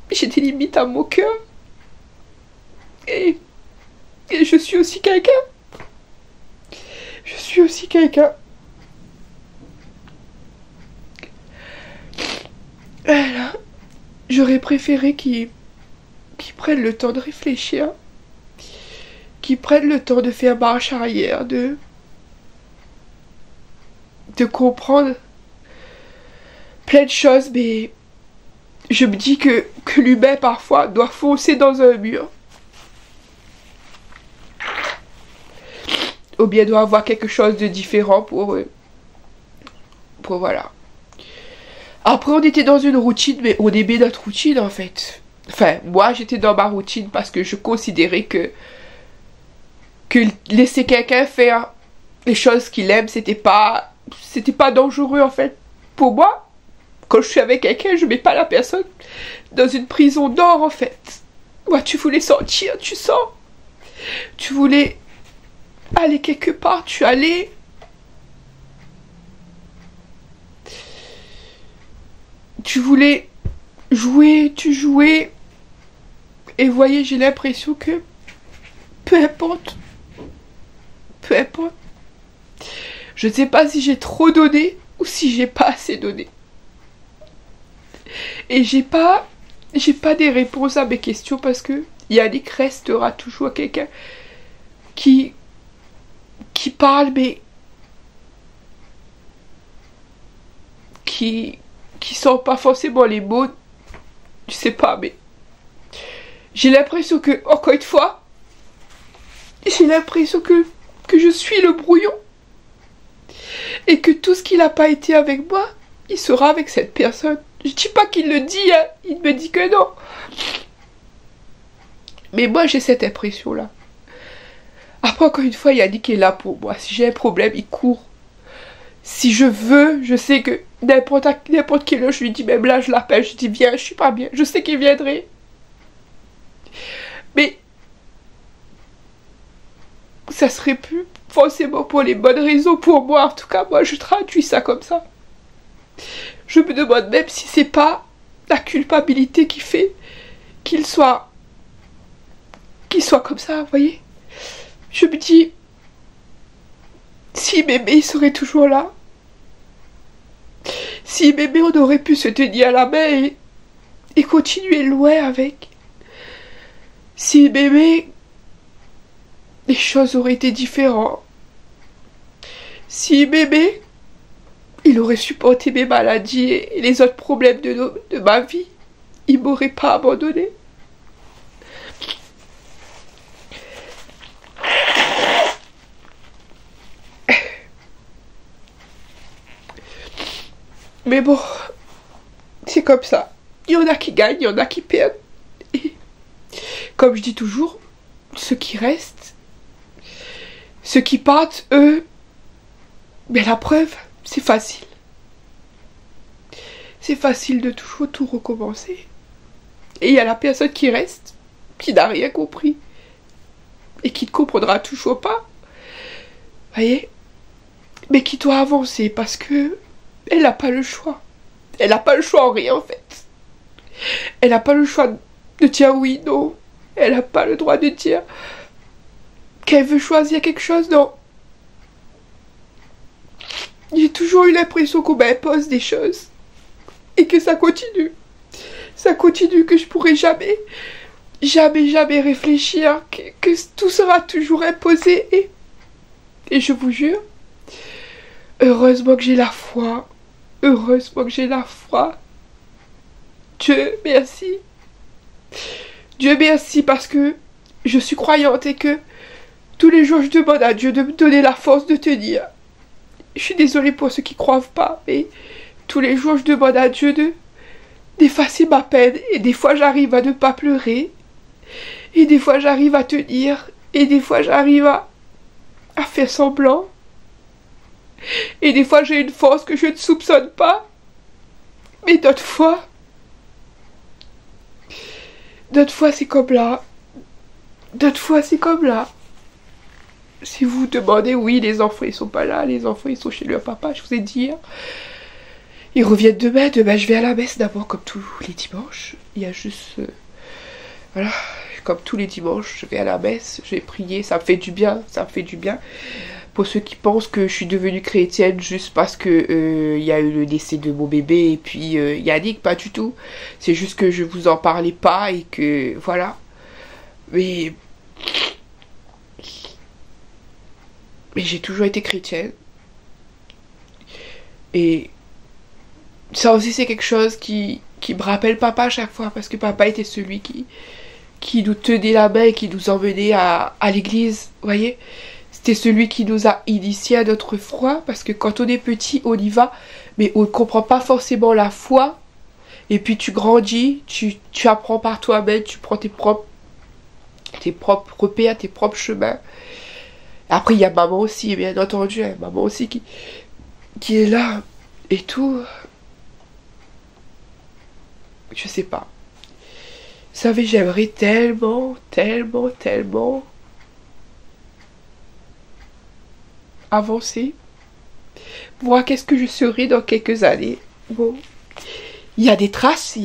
J'ai des limites à mon cœur. Et je suis aussi quelqu'un. Je suis aussi quelqu'un. Voilà. J'aurais préféré qu'ils prennent le temps de réfléchir. Qu'ils prennent le temps de faire marche arrière. De comprendre plein de choses. Mais je me dis que l'humain parfois doit foncer dans un mur. Ou bien doit avoir quelque chose de différent pour eux. Voilà. Après, on était dans une routine, mais on aimait notre routine, en fait. Enfin, moi, j'étais dans ma routine parce que je considérais que laisser quelqu'un faire les choses qu'il aime, c'était pas dangereux, en fait. Pour moi, quand je suis avec quelqu'un, je mets pas la personne dans une prison d'or, en fait. Moi, tu voulais sortir, tu sors. Tu voulais aller quelque part, tu allais. Tu voulais jouer, tu jouais. Et vous voyez, j'ai l'impression que peu importe. Je ne sais pas si j'ai trop donné ou si j'ai pas assez donné. Et j'ai pas des réponses à mes questions parce que Yannick restera toujours quelqu'un qui parle, mais qui sent pas forcément les mots. Je sais pas, mais j'ai l'impression que, encore une fois, j'ai l'impression que je suis le brouillon. Et que tout ce qu'il n'a pas été avec moi, il sera avec cette personne. Je dis pas qu'il le dit, hein. Il me dit que non. Mais moi, j'ai cette impression-là. Après, encore une fois, Yannick est là pour moi. Si j'ai un problème, il court. Si je veux, je sais que n'importe quelle heure, je lui dis, même là, je l'appelle, je dis, viens, je suis pas bien. Je sais qu'il viendrait. Mais ça serait plus forcément pour les bonnes raisons pour moi. En tout cas, moi, je traduis ça comme ça. Je me demande même si c'est pas la culpabilité qui fait qu'il soit comme ça, vous voyez. Je me dis, si m'aimait, il serait toujours là. Si m'aimait, on aurait pu se tenir à la main et continuer loin avec. Si m'aimait, les choses auraient été différentes. S'il m'aimait, il aurait supporté mes maladies et les autres problèmes de ma vie. Il m'aurait pas abandonné. Mais bon, c'est comme ça. Il y en a qui gagnent, il y en a qui perdent. Et comme je dis toujours, ceux qui restent, ceux qui partent, eux, mais la preuve, c'est facile. C'est facile de toujours tout recommencer. Et il y a la personne qui reste, qui n'a rien compris. Et qui ne comprendra toujours pas. Voyez? Mais qui doit avancer parce que elle n'a pas le choix. Elle n'a pas le choix en rien en fait. Elle n'a pas le choix de dire oui, non. Elle n'a pas le droit de dire qu'elle veut choisir quelque chose, non. J'ai toujours eu l'impression qu'on m'impose des choses. Et que ça continue. Ça continue, que je pourrai jamais réfléchir. Que tout sera toujours imposé. Et je vous jure, heureusement que j'ai la foi. Heureusement que j'ai la foi. Dieu merci. Dieu merci parce que je suis croyante et que tous les jours je demande à Dieu de me donner la force de tenir. Je suis désolée pour ceux qui ne croient pas, mais tous les jours je demande à Dieu d'effacer ma peine. Et des fois j'arrive à ne pas pleurer. Et des fois j'arrive à tenir. Et des fois j'arrive à faire semblant. Et des fois j'ai une force que je ne soupçonne pas. Mais d'autres fois c'est comme là. D'autres fois c'est comme là. Si vous vous demandez, oui, les enfants ils sont pas là, les enfants ils sont chez leur papa, je vous ai dit. Ils reviennent demain, je vais à la messe d'abord comme tous les dimanches. Il y a juste... voilà, comme tous les dimanches, je vais à la messe, je vais prier, ça me fait du bien, ça me fait du bien. Pour ceux qui pensent que je suis devenue chrétienne juste parce que y a eu le décès de mon bébé et puis Yannick, pas du tout. C'est juste que je vous en parlais pas et que voilà. Mais j'ai toujours été chrétienne. Et ça aussi c'est quelque chose qui me rappelle papa à chaque fois parce que papa était celui qui nous tenait la main et qui nous emmenait à l'église, vous voyez. C'était celui qui nous a initiés à notre foi, parce que quand on est petit, on y va, mais on ne comprend pas forcément la foi. Et puis tu grandis, tu apprends par toi-même, tu prends tes propres repères, tes propres chemins. Après, il y a maman aussi, bien entendu, hein, maman aussi qui est là et tout. Je sais pas. Vous savez, j'aimerais tellement avancer, voir qu'est-ce que je serai dans quelques années. Bon, il y a des traces,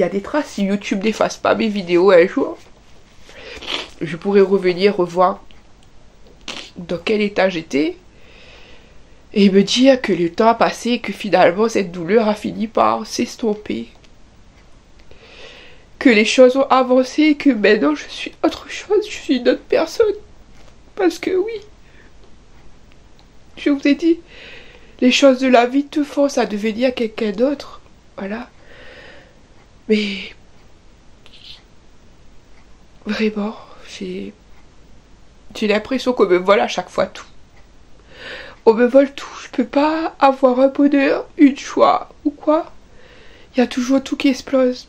si YouTube n'efface pas mes vidéos un jour, je pourrais revenir revoir dans quel état j'étais et me dire que le temps a passé et que finalement cette douleur a fini par s'estomper. que les choses ont avancé et que maintenant je suis autre chose, je suis une autre personne. Parce que oui, je vous ai dit, les choses de la vie te forcent à devenir quelqu'un d'autre. Voilà. Mais vraiment, j'ai l'impression qu'on me vole à chaque fois tout. On me vole tout. Je peux pas avoir un bonheur, une joie ou quoi. Il y a toujours tout qui explose.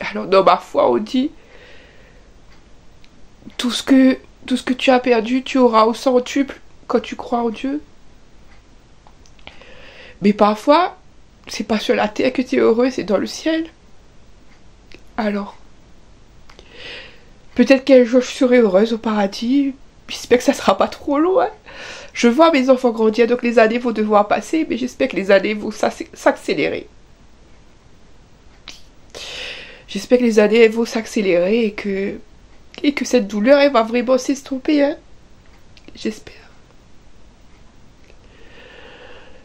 Alors dans ma foi, on dit tout ce que tu as perdu, tu auras au centuple quand tu crois en Dieu. Mais parfois, c'est pas sur la terre que tu es heureux, c'est dans le ciel. Alors, peut-être qu'un jour je serai heureuse au paradis. J'espère que ça sera pas trop loin. Je vois mes enfants grandir, donc les années vont devoir passer, mais j'espère que les années vont s'accélérer. J'espère que les années vont s'accélérer et que cette douleur elle va vraiment s'estomper. Hein. J'espère.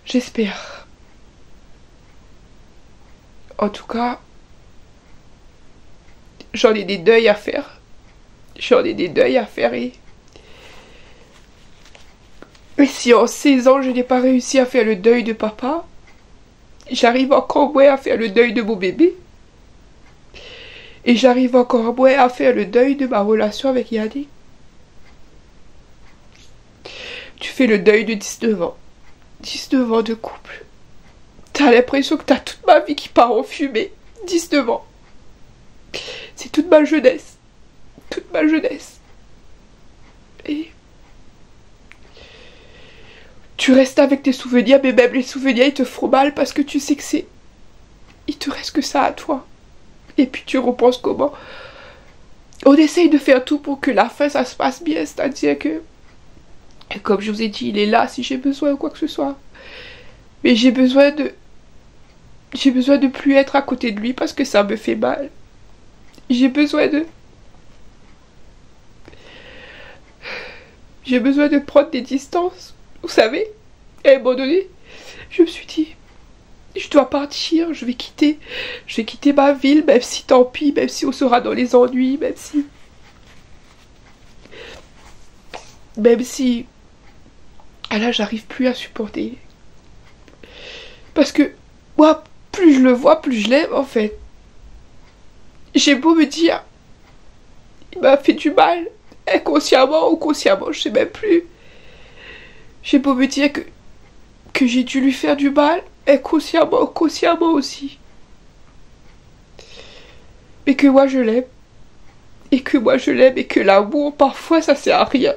J'espère. En tout cas, j'en ai des deuils à faire. Et si en 16 ans je n'ai pas réussi à faire le deuil de papa, j'arrive encore moins à faire le deuil de mon bébé. Et j'arrive encore moins à faire le deuil de ma relation avec Yannick. Tu fais le deuil de 19 ans. 19 ans de couple. T'as l'impression que t'as toute ma vie qui part en fumée. 19 ans. C'est toute ma jeunesse. Toute ma jeunesse. Et tu restes avec tes souvenirs, mais même les souvenirs, ils te font mal parce que tu sais que c'est... Il te reste que ça à toi. Et puis tu repenses comment on essaye de faire tout pour que la fin, ça se passe bien. C'est-à-dire que, comme je vous ai dit, il est là si j'ai besoin ou quoi que ce soit. Mais j'ai besoin de plus être à côté de lui parce que ça me fait mal. J'ai besoin de prendre des distances. Vous savez, à un moment donné, je me suis dit, je dois partir, je vais quitter ma ville, même si tant pis, même si on sera dans les ennuis, même si, ah là, j'arrive plus à supporter. Parce que, moi, plus je le vois, plus je l'aime, en fait. J'ai beau me dire, il m'a fait du mal, inconsciemment ou consciemment, je sais même plus. J'ai beau me dire que j'ai dû lui faire du mal, inconsciemment, consciemment aussi. Mais que moi je l'aime. Et que l'amour, parfois, ça sert à rien.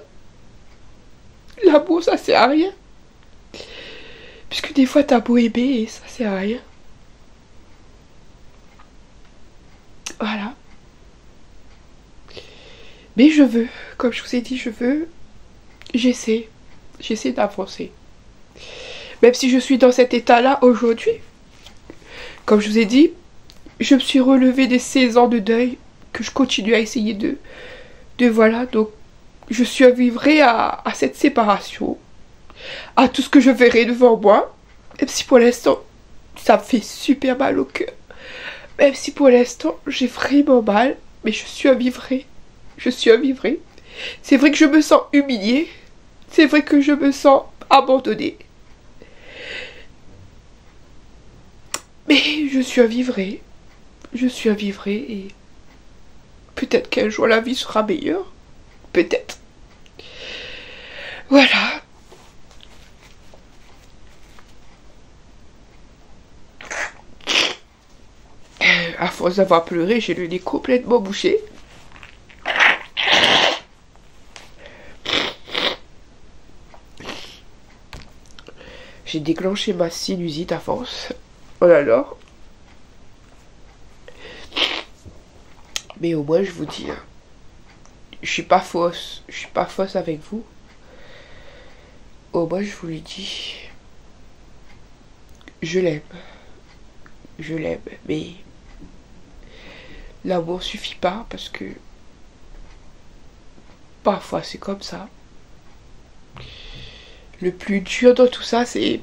L'amour, ça sert à rien. Puisque des fois, t'as beau aimer et ça sert à rien. Voilà. Mais je veux, comme je vous ai dit, j'essaie d'avancer. Même si je suis dans cet état-là aujourd'hui, comme je vous ai dit, je me suis relevée des 16 ans de deuil que je continue à essayer de voilà, donc je survivrai à cette séparation, à tout ce que je verrai devant moi, même si pour l'instant, ça me fait super mal au cœur. Même si pour l'instant, j'ai vraiment mal, mais je survivrai. C'est vrai que je me sens humiliée, c'est vrai que je me sens abandonnée. Mais je survivrai et peut-être qu'un jour la vie sera meilleure. Peut-être. Voilà. À force d'avoir pleuré, j'ai le nez complètement bouché. J'ai déclenché ma sinusite à force. Oh là là. Mais au moins, je vous dis, je suis pas fausse avec vous. Au moins, je vous le dis, je l'aime, mais l'amour suffit pas parce que parfois c'est comme ça. Le plus dur dans tout ça, c'est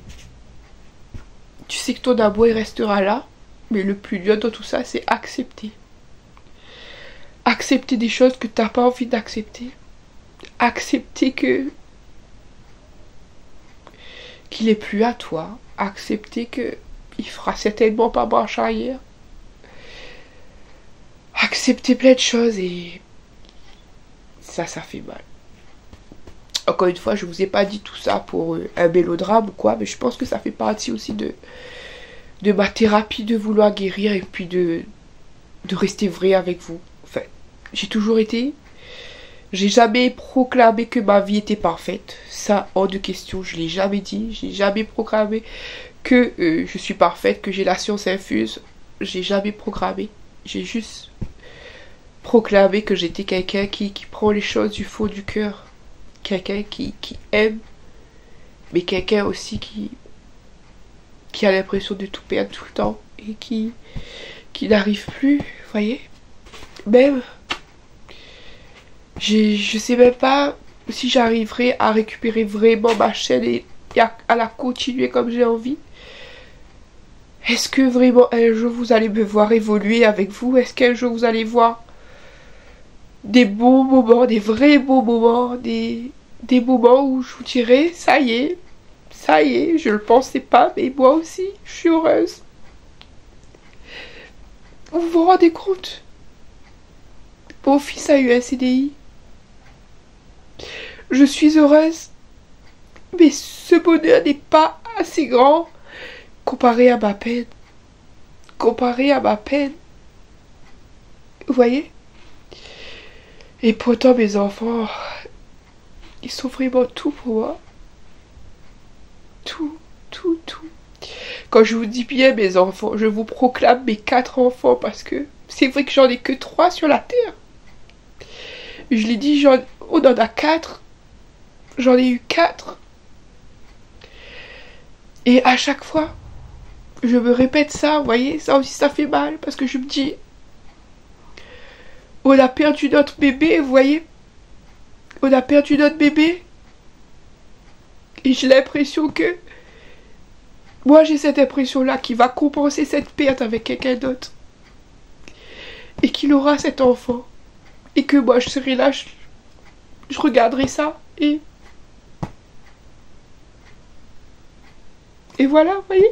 tu sais que ton amour il restera là, Mais le plus dur dans tout ça, c'est accepter. Accepter des choses que t'as pas envie d'accepter. Accepter qu'il est plus à toi. Accepter qu'il fera certainement pas marche arrière. Accepter plein de choses et ça fait mal. Encore une fois, je vous ai pas dit tout ça pour un mélodrame ou quoi, mais je pense que ça fait partie aussi de ma thérapie de vouloir guérir et puis de rester vrai avec vous. Enfin, j'ai toujours été... J'ai jamais proclamé que ma vie était parfaite. Ça, hors de question, je l'ai jamais dit. J'ai jamais proclamé que je suis parfaite, que j'ai la science infuse. J'ai jamais proclamé. J'ai juste proclamé que j'étais quelqu'un qui prend les choses du fond du cœur. Quelqu'un qui aime, mais quelqu'un aussi qui a l'impression de tout perdre tout le temps et qui n'arrive plus, vous voyez. Même, je sais même pas si j'arriverai à récupérer vraiment ma chaîne et à la continuer comme j'ai envie. Est-ce que vraiment un jour vous allez me voir évoluer avec vous? Est-ce qu'un jour vous allez voir des beaux moments, des vrais beaux moments, des moments où je vous dirai, ça y est, je le pensais pas, mais moi aussi, je suis heureuse. Vous vous rendez compte? Mon fils a eu un CDI. Je suis heureuse. Mais ce bonheur n'est pas assez grand comparé à ma peine. Comparé à ma peine. Vous voyez? Et pourtant, mes enfants, ils sont vraiment tout pour moi. Tout. Quand je vous dis bien mes enfants, je vous proclame mes 4 enfants parce que c'est vrai que j'en ai que 3 sur la terre. Je l'ai dit, on en a 4. J'en ai eu 4. Et à chaque fois, je me répète ça, vous voyez, ça aussi ça fait mal parce que je me dis... On a perdu notre bébé, vous voyez. On a perdu notre bébé. Et j'ai l'impression que... Moi, j'ai cette impression-là qu'il va compenser cette perte avec quelqu'un d'autre. Et qu'il aura cet enfant. Et que moi, je serai là, je regarderai ça. Et voilà, vous voyez.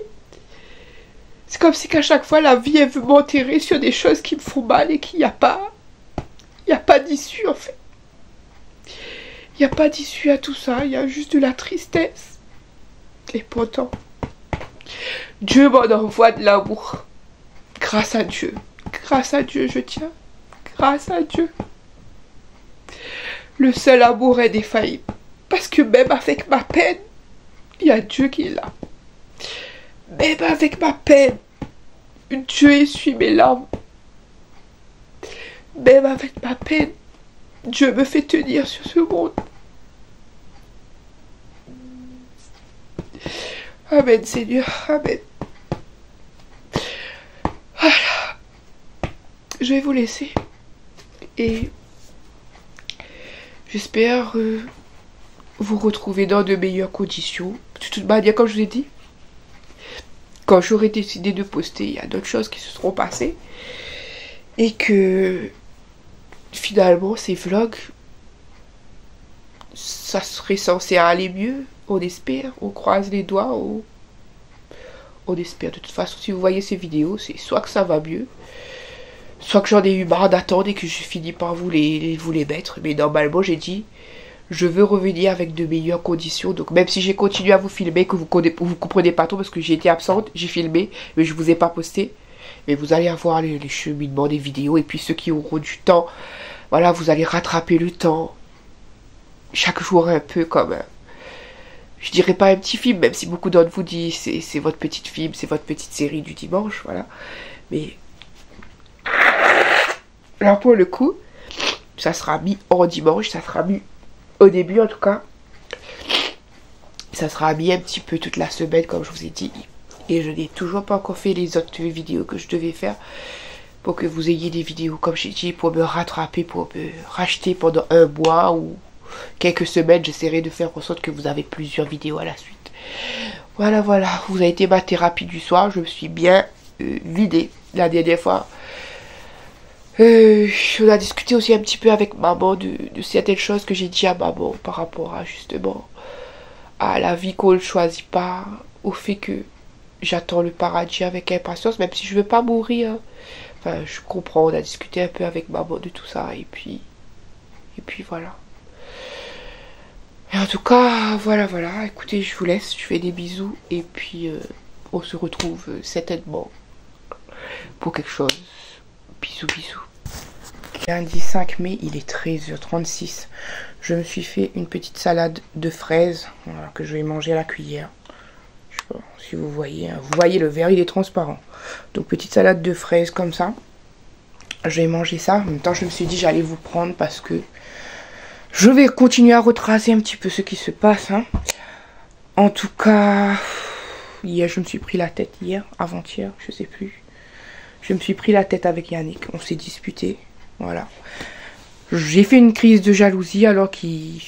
C'est comme si qu'à chaque fois, la vie, elle veut m'enterrer sur des choses qui me font mal et qu'il n'y a pas... Il n'y a pas d'issue en fait. Il n'y a pas d'issue à tout ça. Il y a juste de la tristesse. Et pourtant, Dieu m'en envoie de l'amour. Grâce à Dieu. Grâce à Dieu, je tiens. Grâce à Dieu. Le seul amour est défaillible. Parce que même avec ma peine, il y a Dieu qui est là. Même avec ma peine, Dieu essuie mes larmes. Même avec ma peine, Dieu me fait tenir sur ce monde. Amen, Seigneur. Amen. Voilà. Je vais vous laisser. Et j'espère vous retrouver dans de meilleures conditions. De toute manière, comme je vous ai dit, quand j'aurai décidé de poster, il y a d'autres choses qui se seront passées. Et que... Finalement, ces vlogs, ça serait censé aller mieux. On espère, on croise les doigts, on espère. De toute façon, si vous voyez ces vidéos, c'est soit que ça va mieux, soit que j'en ai eu marre d'attendre et que je finis par vous les mettre. Mais normalement, j'ai dit, je veux revenir avec de meilleures conditions. Donc même si j'ai continué à vous filmer, que vous comprenez pas trop parce que j'ai été absente, j'ai filmé, mais je vous ai pas posté. Mais vous allez avoir les cheminements des vidéos. Et puis ceux qui auront du temps, voilà, vous allez rattraper le temps. Chaque jour un peu comme... je dirais pas un petit film, même si beaucoup d'entre vous disent c'est votre petite film, c'est votre petite série du dimanche, voilà. Mais... alors pour le coup, ça sera mis en dimanche, ça sera mis au début en tout cas. Ça sera mis un petit peu toute la semaine comme je vous ai dit. Et je n'ai toujours pas encore fait les autres vidéos que je devais faire pour que vous ayez des vidéos comme j'ai dit, pour me rattraper, pour me racheter pendant un mois ou quelques semaines. J'essaierai de faire en sorte que vous avez plusieurs vidéos à la suite. Voilà, vous avez été ma thérapie du soir. Je me suis bien vidé la dernière fois. On a discuté aussi un petit peu avec maman de certaines choses que j'ai dit à maman par rapport à justement à la vie qu'on ne choisit pas, au fait que j'attends le paradis avec impatience, même si je veux pas mourir. Enfin, je comprends, on a discuté un peu avec maman de tout ça, et puis voilà. Et en tout cas, voilà, écoutez, je vous laisse, je fais des bisous, et puis on se retrouve certainement pour quelque chose. Bisous, bisous. Lundi 5 mai, il est 13h36. Je me suis fait une petite salade de fraises, voilà, que je vais manger à la cuillère. Je sais pas si vous voyez, hein. Vous voyez, le verre il est transparent. Donc petite salade de fraises comme ça. Je vais manger ça. En même temps, je me suis dit j'allais vous prendre parce que je vais continuer à retracer un petit peu ce qui se passe. Hein. En tout cas, hier je me suis pris la tête, avant-hier, je sais plus. Je me suis pris la tête avec Yannick. On s'est disputé. Voilà. J'ai fait une crise de jalousie alors qu'il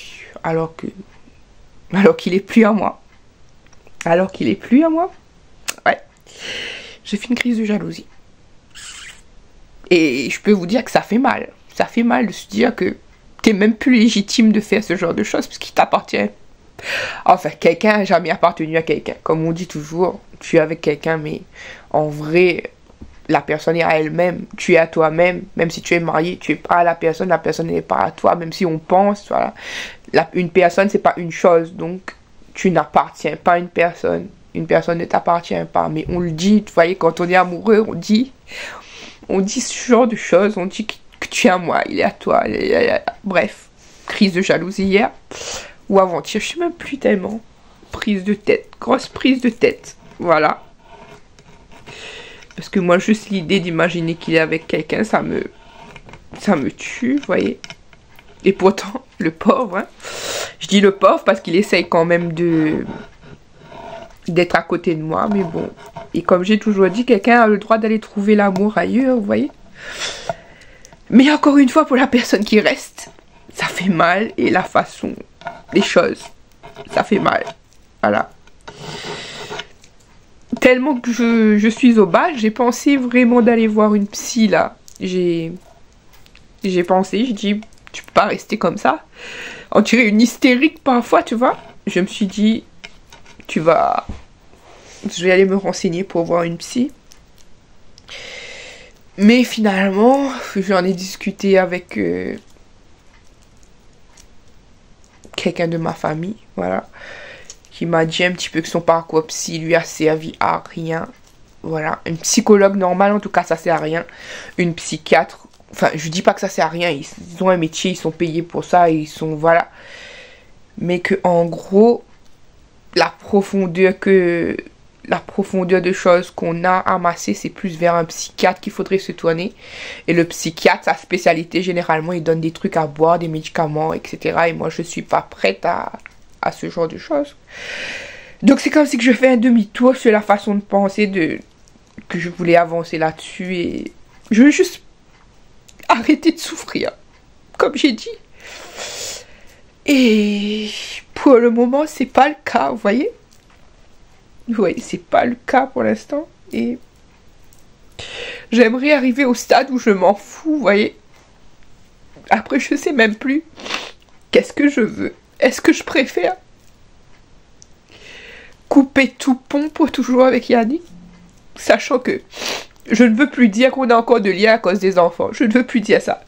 est plus à moi. Alors qu'il est plus à moi. Ouais. J'ai fait une crise de jalousie. Et je peux vous dire que ça fait mal. Ça fait mal de se dire que t'es même plus légitime de faire ce genre de choses parce qu'il t'appartient. Enfin, quelqu'un n'a jamais appartenu à quelqu'un. Comme on dit toujours, tu es avec quelqu'un, mais en vrai, la personne est à elle-même. Tu es à toi-même. Même si tu es marié, tu es pas à la personne n'est pas à toi. Même si on pense, voilà. Une personne, c'est pas une chose. Donc, tu n'appartiens pas à une personne. Une personne ne t'appartient pas. Mais on le dit, vous voyez, quand on est amoureux, on dit ce genre de choses. On dit que tu es à moi, il est à toi. Bref, crise de jalousie hier. Ou avant-hier, je sais même plus tellement. Prise de tête, grosse prise de tête. Voilà. Parce que moi, juste l'idée d'imaginer qu'il est avec quelqu'un, ça me tue, vous voyez. Et pourtant, le pauvre, hein. Je dis le pauvre parce qu'il essaye quand même d'être à côté de moi, mais bon. Et comme j'ai toujours dit, quelqu'un a le droit d'aller trouver l'amour ailleurs, vous voyez. Mais encore une fois, pour la personne qui reste, ça fait mal. Et la façon, les choses, ça fait mal. Voilà. Tellement que je suis au bas, j'ai pensé vraiment d'aller voir une psy, là. J'ai pensé, je dis, tu peux pas rester comme ça. On dirait une hystérique parfois, tu vois. Je me suis dit, je vais aller me renseigner pour voir une psy. Mais finalement, j'en ai discuté avec quelqu'un de ma famille, voilà, qui m'a dit un petit peu que son parcours psy lui a servi à rien. Voilà, un psychologue normal, en tout cas, ça sert à rien. Une psychiatre, enfin, je dis pas que ça sert à rien, ils ont un métier, ils sont payés pour ça, ils sont, voilà. Mais que, en gros, la profondeur de choses qu'on a amassées, c'est plus vers un psychiatre qu'il faudrait se tourner. Et le psychiatre, sa spécialité, généralement, il donne des trucs à boire, des médicaments, etc. Et moi, je suis pas prête à ce genre de choses. Donc, c'est comme si que je fais un demi-tour sur la façon de penser que je voulais avancer là-dessus. Et je veux juste arrêter de souffrir, comme j'ai dit. Et pour le moment, c'est pas le cas, vous voyez. Oui, c'est pas le cas pour l'instant. Et j'aimerais arriver au stade où je m'en fous, vous voyez. Après, je sais même plus qu'est-ce que je veux. Est-ce que je préfère couper tout pont pour toujours avec Yannick, sachant que je ne veux plus dire qu'on a encore de liens à cause des enfants. Je ne veux plus dire ça.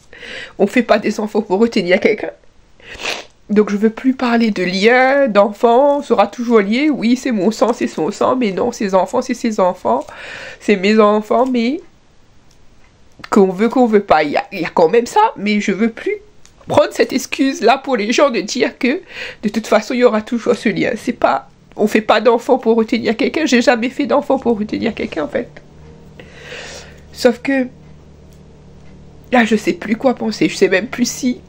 On fait pas des enfants pour retenir quelqu'un. Donc je veux plus parler de liens, d'enfants, on sera toujours lié. Oui, c'est mon sang, c'est son sang, mais non, ses enfants, c'est ses enfants. C'est mes enfants, mais qu'on veut pas. Il y a quand même ça, mais je veux plus prendre cette excuse-là pour les gens de dire que de toute façon, il y aura toujours ce lien. C'est pas, on fait pas d'enfants pour retenir quelqu'un. J'ai jamais fait d'enfants pour retenir quelqu'un, en fait. Sauf que là, je sais plus quoi penser. Je sais même plus si...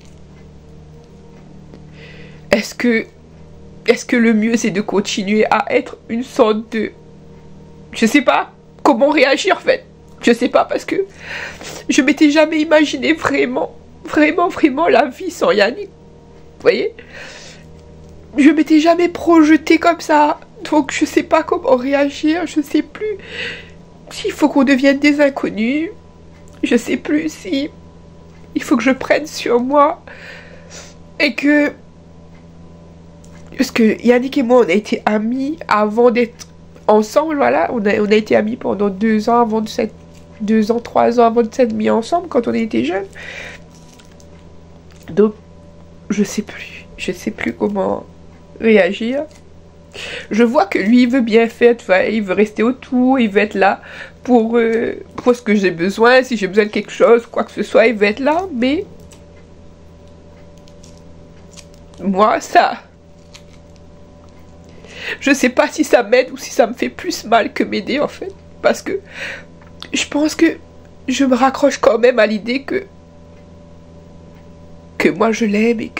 Est-ce que le mieux c'est de continuer à être une sorte de... Je sais pas comment réagir en fait. Je sais pas parce que je m'étais jamais imaginé vraiment la vie sans Yannick. Vous voyez? Je m'étais jamais projetée comme ça. Donc je sais pas comment réagir, je sais plus. s'il faut qu'on devienne des inconnus. Je sais plus si il faut que je prenne sur moi. Et que... Parce que Yannick et moi, on a été amis avant d'être ensemble, voilà. On a été amis pendant 2 ans avant de s'être... 2 ans, 3 ans avant de s'être mis ensemble quand on était jeunes. Donc, je sais plus comment réagir. Je vois que lui, il veut bien faire, il veut rester autour, il veut être là pour ce que j'ai besoin, si j'ai besoin de quelque chose, quoi que ce soit, il veut être là, mais moi, ça... Je sais pas si ça m'aide ou si ça me fait plus mal que m'aider, en fait, parce que je pense que je me raccroche quand même à l'idée que moi je l'aime et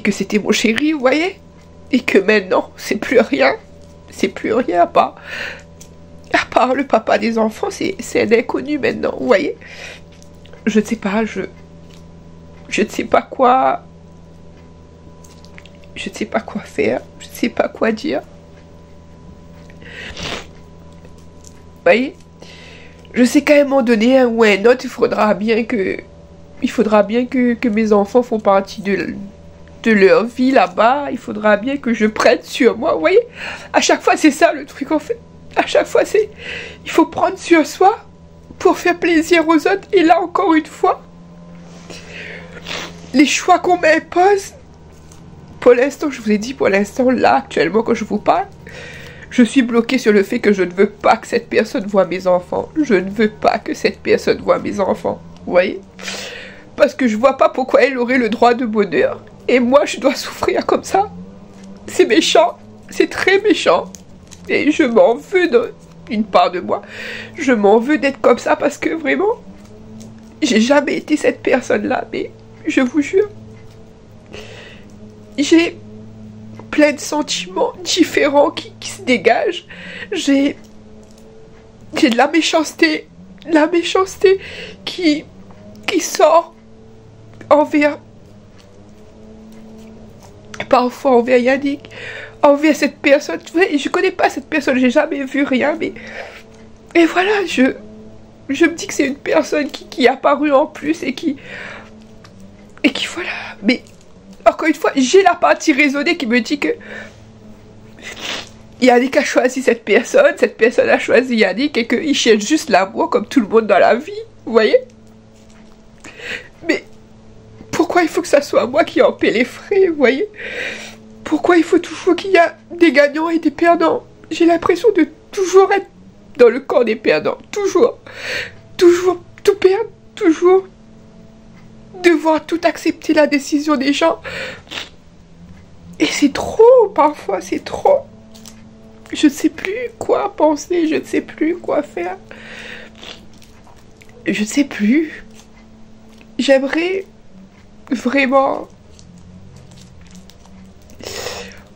que c'était mon chéri, vous voyez, et que maintenant c'est plus rien à part le papa des enfants, c'est un inconnu maintenant, vous voyez. Je ne sais pas, je ne sais pas quoi, je ne sais pas quoi faire, je ne sais pas quoi dire. Vous voyez, je sais qu'à un moment donné, un ou un autre, il faudra bien que mes enfants font partie de leur vie là-bas. Il faudra bien que je prenne sur moi. Vous voyez, à chaque fois, c'est ça le truc en fait. À chaque fois, il faut prendre sur soi pour faire plaisir aux autres. Et là, encore une fois, les choix qu'on m'impose, pour l'instant, je vous ai dit, pour l'instant, là, actuellement, quand je vous parle, je suis bloquée sur le fait que je ne veux pas que cette personne voie mes enfants. Je ne veux pas que cette personne voie mes enfants. Vous voyez? Parce que je vois pas pourquoi elle aurait le droit de bonheur. Et moi, je dois souffrir comme ça. C'est méchant. C'est très méchant. Et je m'en veux d'une part de moi. Je m'en veux d'être comme ça parce que vraiment, j'ai jamais été cette personne-là. Mais je vous jure, j'ai plein de sentiments différents qui se dégagent. J'ai de la méchanceté. La méchanceté qui sort envers... Parfois envers Yannick, envers cette personne. Je connais pas cette personne, j'ai jamais vu rien, mais... Et voilà, je me dis que c'est une personne qui est apparue en plus et qui voilà. Mais, encore une fois, j'ai la partie raisonnée qui me dit que Yannick a choisi cette personne a choisi Yannick et qu'il cherche juste l'amour comme tout le monde dans la vie, vous voyez? Mais pourquoi il faut que ça soit moi qui en paie les frais, vous voyez? Pourquoi il faut toujours qu'il y a des gagnants et des perdants? J'ai l'impression de toujours être dans le camp des perdants, toujours tout perdre, toujours devoir tout accepter la décision des gens. Et c'est trop, parfois c'est trop. Je ne sais plus quoi penser, je ne sais plus quoi faire. Je ne sais plus. J'aimerais vraiment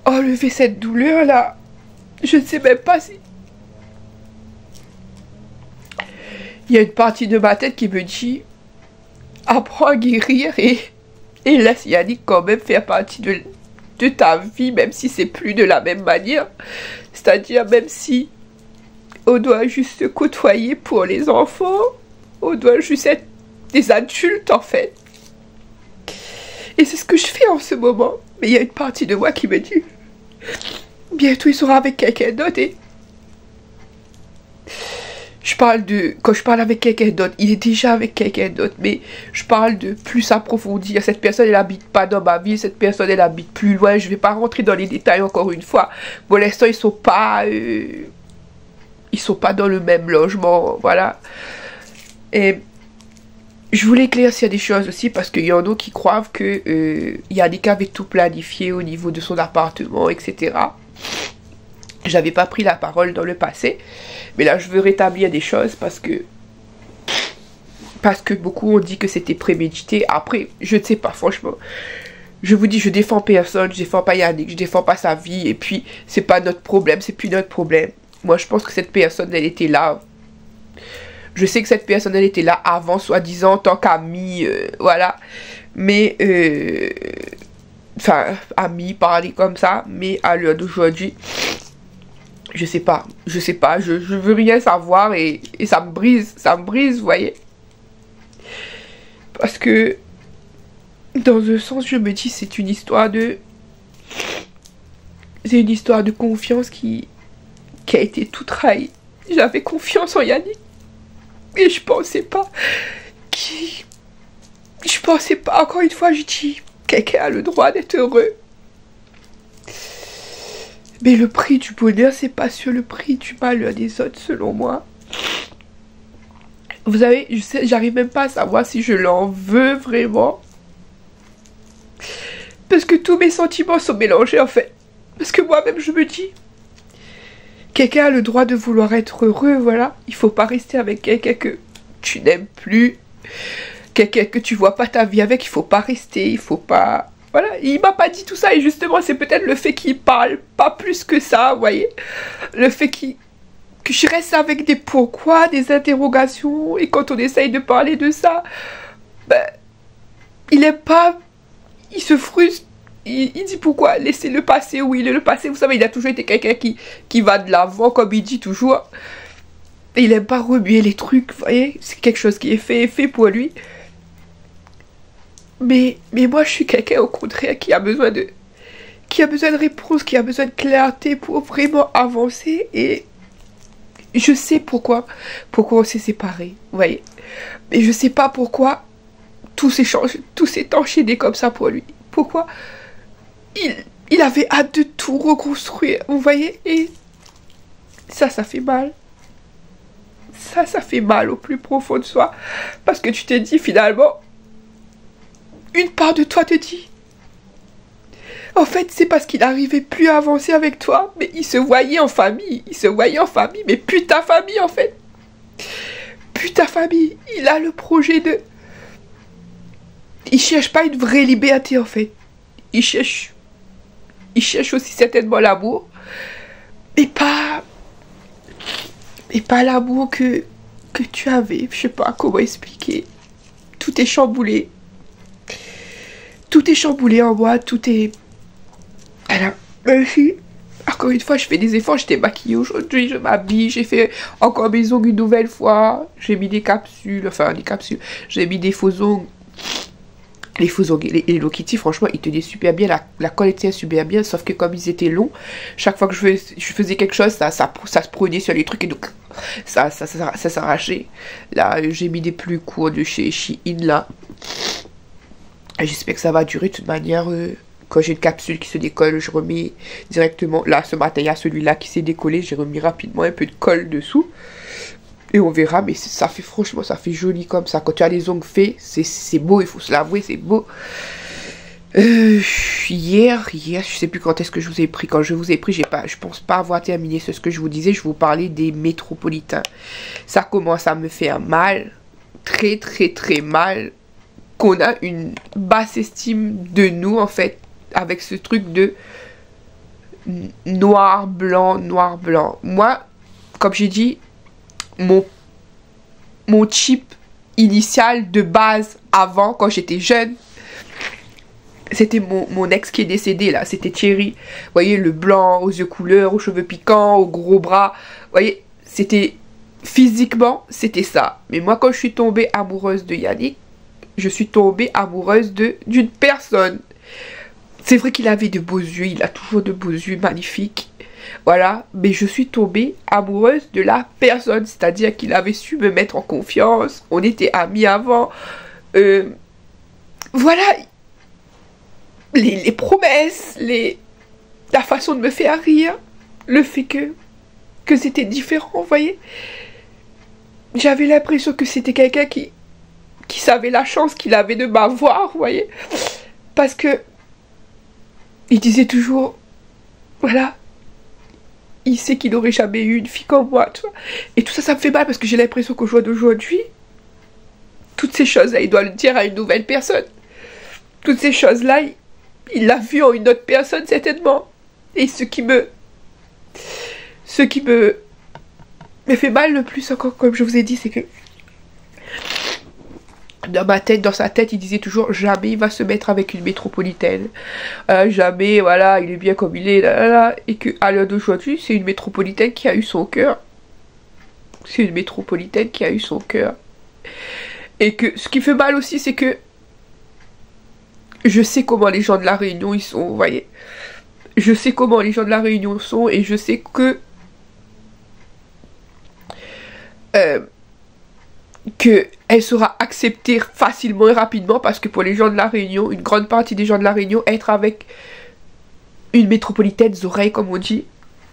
enlever cette douleur là. Je ne sais même pas si... Il y a une partie de ma tête qui me dit apprends à guérir et laisse Yannick quand même faire partie de ta vie, même si c'est plus de la même manière. C'est-à-dire même si on doit juste se côtoyer pour les enfants, on doit juste être des adultes en fait. Et c'est ce que je fais en ce moment. Mais il y a une partie de moi qui me dit bientôt il sera avec quelqu'un d'autre et quand je parle avec quelqu'un d'autre, il est déjà avec quelqu'un d'autre, mais je parle de plus approfondir. Cette personne, elle habite pas dans ma ville, cette personne, elle habite plus loin. Je vais pas rentrer dans les détails encore une fois. Pour l'instant, ils sont pas dans le même logement, voilà. Et je voulais éclaircir des choses aussi parce qu'il y en a qui croient que Yannick avait tout planifié au niveau de son appartement, etc. J'avais pas pris la parole dans le passé, mais là je veux rétablir des choses parce que beaucoup ont dit que c'était prémédité. Après, je ne sais pas, franchement. Je vous dis, je défends personne, je défends pas Yannick, je défends pas sa vie, et puis c'est pas notre problème, c'est plus notre problème. Moi je pense que cette personne, elle était là. Je sais que cette personne, elle était là avant, soi-disant, en tant qu'amie, voilà. Mais, enfin, amie, parler comme ça, mais à l'heure d'aujourd'hui, Je sais pas, je veux rien savoir et ça me brise, vous voyez. Parce que, dans un sens, je me dis, c'est une histoire de confiance qui a été tout trahi. J'avais confiance en Yannick. Et je pensais pas, encore une fois, je dis, quelqu'un a le droit d'être heureux. Mais le prix du bonheur, c'est pas sur le prix du malheur des autres, selon moi. Vous savez, j'arrive même pas à savoir si je l'en veux vraiment. Parce que tous mes sentiments sont mélangés, en fait. Parce que moi-même, je me dis, quelqu'un a le droit de vouloir être heureux, voilà. Il faut pas rester avec quelqu'un que tu n'aimes plus. Quelqu'un que tu vois pas ta vie avec, il faut pas rester, il faut pas... Voilà, il m'a pas dit tout ça et justement c'est peut-être le fait qu'il parle pas plus que ça, vous voyez. Le fait que je reste avec des pourquoi, des interrogations et quand on essaye de parler de ça, ben, il aime pas, il se frustre, il dit pourquoi laisser le passé, oui le passé, vous savez, il a toujours été quelqu'un qui va de l'avant comme il dit toujours. Et il aime pas remuer les trucs, vous voyez, c'est quelque chose qui est fait pour lui. Mais moi, je suis quelqu'un, au contraire, qui a besoin de réponses, qui a besoin de clarté pour vraiment avancer. Et je sais pourquoi on s'est séparés, vous voyez. Mais je sais pas pourquoi tout s'est enchaîné comme ça pour lui. Pourquoi il avait hâte de tout reconstruire, vous voyez. Et ça fait mal. Ça fait mal au plus profond de soi. Parce que tu te dis finalement... Une part de toi te dit, en fait, c'est parce qu'il n'arrivait plus à avancer avec toi, mais il se voyait en famille, mais plus ta famille, en fait. Plus ta famille, il a le projet de... Il cherche pas une vraie liberté, en fait. Il cherche aussi certainement l'amour, mais pas l'amour que tu avais, je sais pas comment expliquer. Tout est chamboulé. Tout est chamboulé en moi, tout est... Alors, même si, encore une fois, je fais des efforts, j'étais maquillée aujourd'hui, je m'habille, j'ai fait encore mes ongles une nouvelle fois, j'ai mis des capsules, j'ai mis des faux ongles. Les faux ongles, les Hello Kitty, franchement, ils tenaient super bien, la colle tient super bien, sauf que comme ils étaient longs, chaque fois que je faisais quelque chose, ça se prenait sur les trucs et donc ça s'arrachait. Là, j'ai mis des plus courts de chez Shein, là. J'espère que ça va durer de toute manière. Quand j'ai une capsule qui se décolle, je remets directement. Là, ce matin, il y a celui-là qui s'est décollé. J'ai remis rapidement un peu de colle dessous. Et on verra. Mais ça fait, franchement, ça fait joli comme ça. Quand tu as les ongles faits, c'est beau. Il faut se l'avouer, c'est beau. Hier, je sais plus quand est-ce que je vous ai pris. Quand je vous ai pris, je pense pas avoir terminé ce que je vous disais. Je vous parlais des métropolitains. Ça commence à me faire mal. Très, très, très mal. Qu'on a une basse estime de nous, en fait, avec ce truc de noir, blanc, noir, blanc. Moi, comme j'ai dit, mon chip initial de base, avant, quand j'étais jeune, c'était mon ex qui est décédé, là, c'était Thierry. Vous voyez, le blanc, aux yeux couleurs, aux cheveux piquants, aux gros bras. Vous voyez, c'était, physiquement, c'était ça. Mais moi, quand je suis tombée amoureuse de Yannick, je suis tombée amoureuse d'une personne. C'est vrai qu'il avait de beaux yeux, il a toujours de beaux yeux magnifiques. Voilà, mais je suis tombée amoureuse de la personne, c'est-à-dire qu'il avait su me mettre en confiance, on était amis avant. Voilà, les promesses, la façon de me faire rire, le fait que c'était différent, vous voyez. J'avais l'impression que c'était quelqu'un qui savait la chance qu'il avait de m'avoir, vous voyez. Parce que il disait toujours, voilà, il sait qu'il n'aurait jamais eu une fille comme moi, tu vois. Et tout ça, ça me fait mal parce que j'ai l'impression qu'au jour d'aujourd'hui, toutes ces choses-là, il doit le dire à une nouvelle personne. Toutes ces choses-là, il l'a vu en une autre personne, certainement. Et ce qui me fait mal le plus encore, comme je vous ai dit, c'est que dans ma tête, dans sa tête, il disait toujours jamais il va se mettre avec une métropolitaine. Jamais, voilà, il est bien comme il est, là, là, là. Et qu'à l'heure d'aujourd'hui, c'est une métropolitaine qui a eu son cœur. C'est une métropolitaine qui a eu son cœur. Et que ce qui fait mal aussi, c'est que je sais comment les gens de la Réunion ils sont, vous voyez. Je sais comment les gens de la Réunion sont et je sais que elle sera acceptée facilement et rapidement parce que pour les gens de la Réunion, une grande partie des gens de la Réunion, être avec une métropolitaine oreilles comme on dit,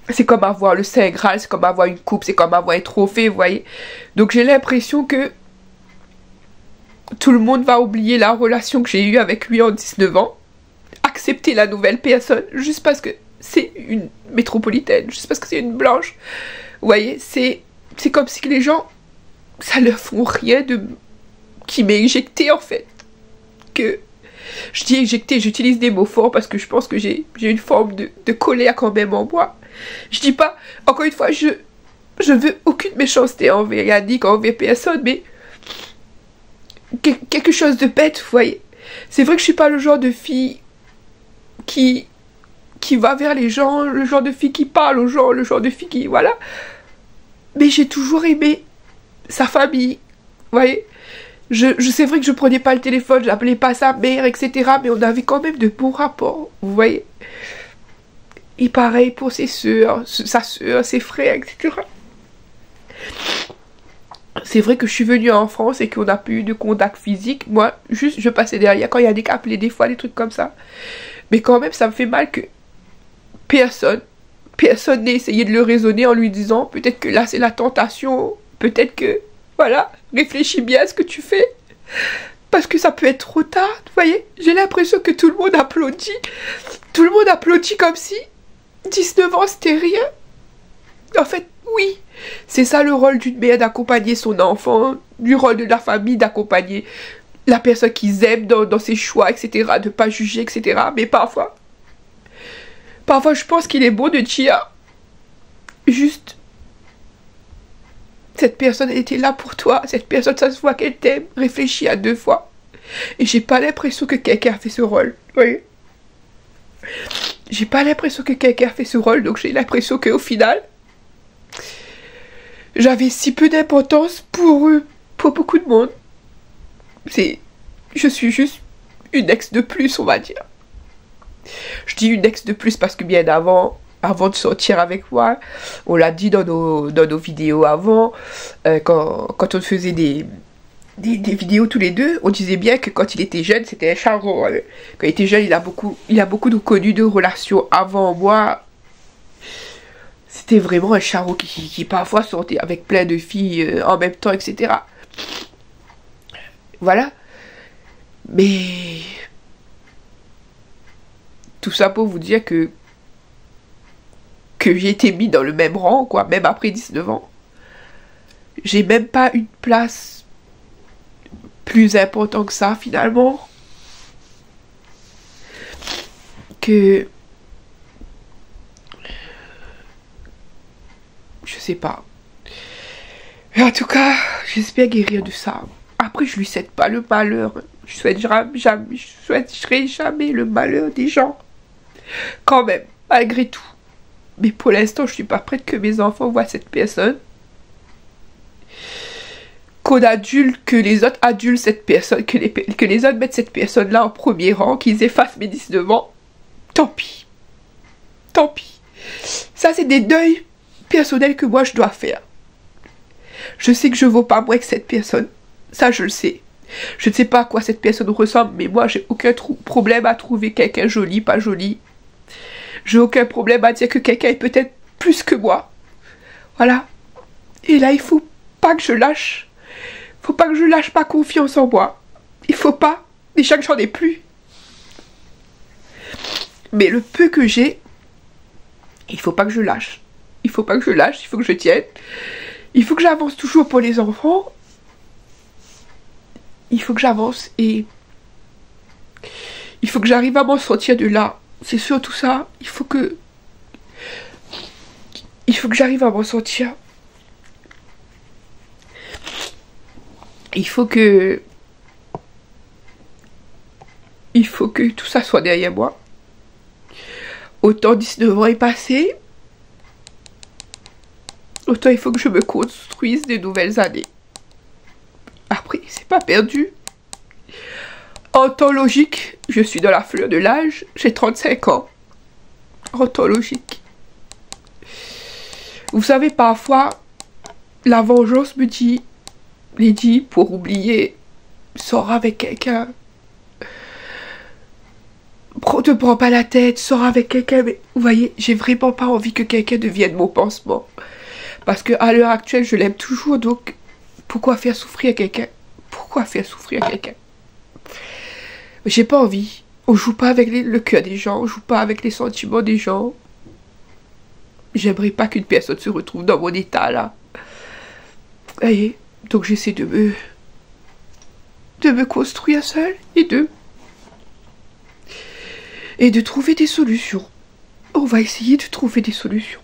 c'est comme avoir le Saint Graal, c'est comme avoir une coupe, c'est comme avoir un trophée, vous voyez. Donc j'ai l'impression que tout le monde va oublier la relation que j'ai eue avec lui en 19 ans, accepter la nouvelle personne juste parce que c'est une métropolitaine, juste parce que c'est une blanche. Vous voyez, c'est comme si les gens, ça leur font rien de qui m'est injecté en fait. Que je dis injecté, j'utilise des mots forts parce que je pense que j'ai une forme de colère quand même en moi. Je dis pas, encore une fois, je veux aucune méchanceté envers Yannick, envers personne, mais quelque chose de bête, vous voyez. C'est vrai que je suis pas le genre de fille qui va vers les gens, le genre de fille qui parle aux gens, le genre de fille qui, voilà. Mais j'ai toujours aimé sa famille, vous voyez. C'est vrai que je prenais pas le téléphone, j'appelais pas sa mère, etc. Mais on avait quand même de bons rapports, vous voyez. Et pareil pour ses soeurs, sa soeur, ses frères, etc. C'est vrai que je suis venue en France et qu'on n'a plus eu de contact physique. Moi, juste, je passais derrière quand il y a des appelés, des fois, des trucs comme ça. Mais quand même, ça me fait mal que personne n'ait essayé de le raisonner en lui disant peut-être que là, c'est la tentation. Peut-être que, voilà, réfléchis bien à ce que tu fais. Parce que ça peut être trop tard, vous voyez. J'ai l'impression que tout le monde applaudit. Tout le monde applaudit comme si 19 ans, c'était rien. En fait, oui, c'est ça le rôle d'une mère, d'accompagner son enfant, du rôle de la famille, d'accompagner la personne qu'ils aiment dans ses choix, etc., de pas juger, etc. Mais parfois, je pense qu'il est beau de dire juste, cette personne était là pour toi, cette personne, ça se voit qu'elle t'aime, réfléchis à 2 fois. Et j'ai pas l'impression que quelqu'un a fait ce rôle, vous voyez. J'ai pas l'impression que quelqu'un a fait ce rôle, donc j'ai l'impression qu'au final, j'avais si peu d'importance pour beaucoup de monde. Je suis juste une ex de plus, on va dire. Je dis une ex de plus parce que bien avant de sortir avec moi, on l'a dit dans nos vidéos avant, quand on faisait des vidéos tous les deux, on disait bien que quand il était jeune, c'était un charron. Quand il était jeune, il a beaucoup connu de relations avant moi. C'était vraiment un charron qui parfois sortait avec plein de filles en même temps, etc. Voilà. Mais tout ça pour vous dire que j'ai été mis dans le même rang, quoi, même après 19 ans. J'ai même pas une place plus importante que ça, finalement. Je sais pas. Mais en tout cas, j'espère guérir de ça. Après, je lui souhaite pas le malheur. Je souhaiterai jamais le malheur des gens. Quand même, malgré tout. Mais pour l'instant, je suis pas prête que mes enfants voient cette personne. Que les autres adultes cette personne, que les autres mettent cette personne-là en premier rang, qu'ils effacent mes 19 ans. Tant pis. Tant pis. Ça, c'est des deuils personnels que moi, je dois faire. Je sais que je vaux pas moins que cette personne. Ça, je le sais. Je ne sais pas à quoi cette personne ressemble, mais moi, j'ai aucun problème à trouver quelqu'un joli, pas joli. J'ai aucun problème à dire que quelqu'un est peut-être plus que moi. Voilà. Et là, il faut pas que je lâche. Faut pas que je lâche ma confiance en moi. Il faut pas. Déjà que j'en ai plus. Mais le peu que j'ai, il faut pas que je lâche. Il faut pas que je lâche, il faut que je tienne. Il faut que j'avance toujours pour les enfants. Il faut que j'avance et il faut que j'arrive à m'en sortir de là. C'est surtout ça. Il faut que j'arrive à m'en sortir. Il faut que que tout ça soit derrière moi. Autant 19 ans est passé, autant il faut que je me construise des nouvelles années. Après, c'est pas perdu. En temps logique, je suis dans la fleur de l'âge, j'ai 35 ans. En temps logique. Vous savez, parfois, la vengeance me dit, Lady, pour oublier, sors avec quelqu'un. Ne te prends pas la tête, sors avec quelqu'un. Mais vous voyez, j'ai vraiment pas envie que quelqu'un devienne mon pansement. Parce qu'à l'heure actuelle, je l'aime toujours, donc pourquoi faire souffrir quelqu'un? Pourquoi faire souffrir quelqu'un? J'ai pas envie. On joue pas avec le cœur des gens, on joue pas avec les sentiments des gens. J'aimerais pas qu'une personne se retrouve dans mon état là. Vous voyez, donc j'essaie de me construire seule et de trouver des solutions. On va essayer de trouver des solutions.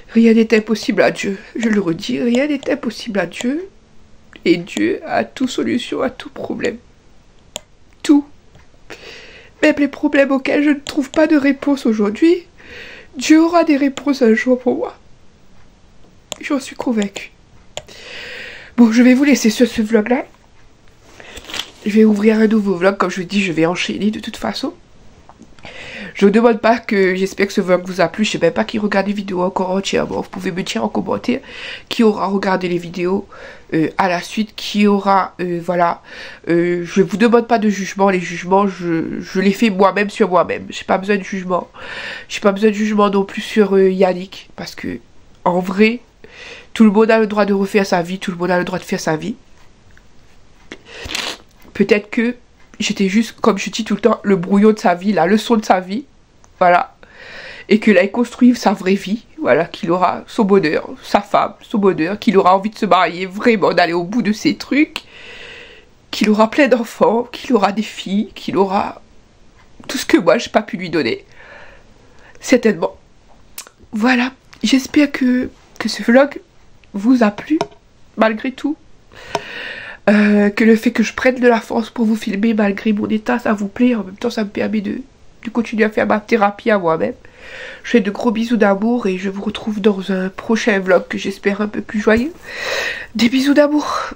Rien n'est impossible à Dieu. Je le redis, rien n'est impossible à Dieu. Et Dieu a toute solution à tout problème. Tout. Même les problèmes auxquels je ne trouve pas de réponse aujourd'hui, Dieu aura des réponses un jour pour moi. J'en suis convaincue. Bon, je vais vous laisser sur ce vlog-là. Je vais ouvrir un nouveau vlog. Comme je vous dis, je vais enchaîner de toute façon. Je ne demande pas que... J'espère que ce vlog vous a plu. Je ne sais même pas qui regarde les vidéos encore entièrement. Vous pouvez me dire en commentaire qui aura regardé les vidéos à la suite. Qui aura... voilà. Je ne vous demande pas de jugement. Les jugements, je les fais moi-même sur moi-même. J'ai pas besoin de jugement. J'ai pas besoin de jugement non plus sur Yannick. Parce que, en vrai, tout le monde a le droit de refaire sa vie. Tout le monde a le droit de faire sa vie. Peut-être que j'étais juste, comme je dis tout le temps, le brouillon de sa vie, la leçon de sa vie, voilà. Et que là, il construit sa vraie vie, voilà, qu'il aura son bonheur, sa femme, son bonheur, qu'il aura envie de se marier, vraiment, d'aller au bout de ses trucs, qu'il aura plein d'enfants, qu'il aura des filles, qu'il aura tout ce que moi, je n'ai pas pu lui donner. Certainement. Voilà, j'espère que ce vlog vous a plu, malgré tout. Que le fait que je prenne de la force pour vous filmer malgré mon état, ça vous plaît. En même temps, ça me permet de continuer à faire ma thérapie à moi-même. Je fais de gros bisous d'amour et je vous retrouve dans un prochain vlog que j'espère un peu plus joyeux. Des bisous d'amour.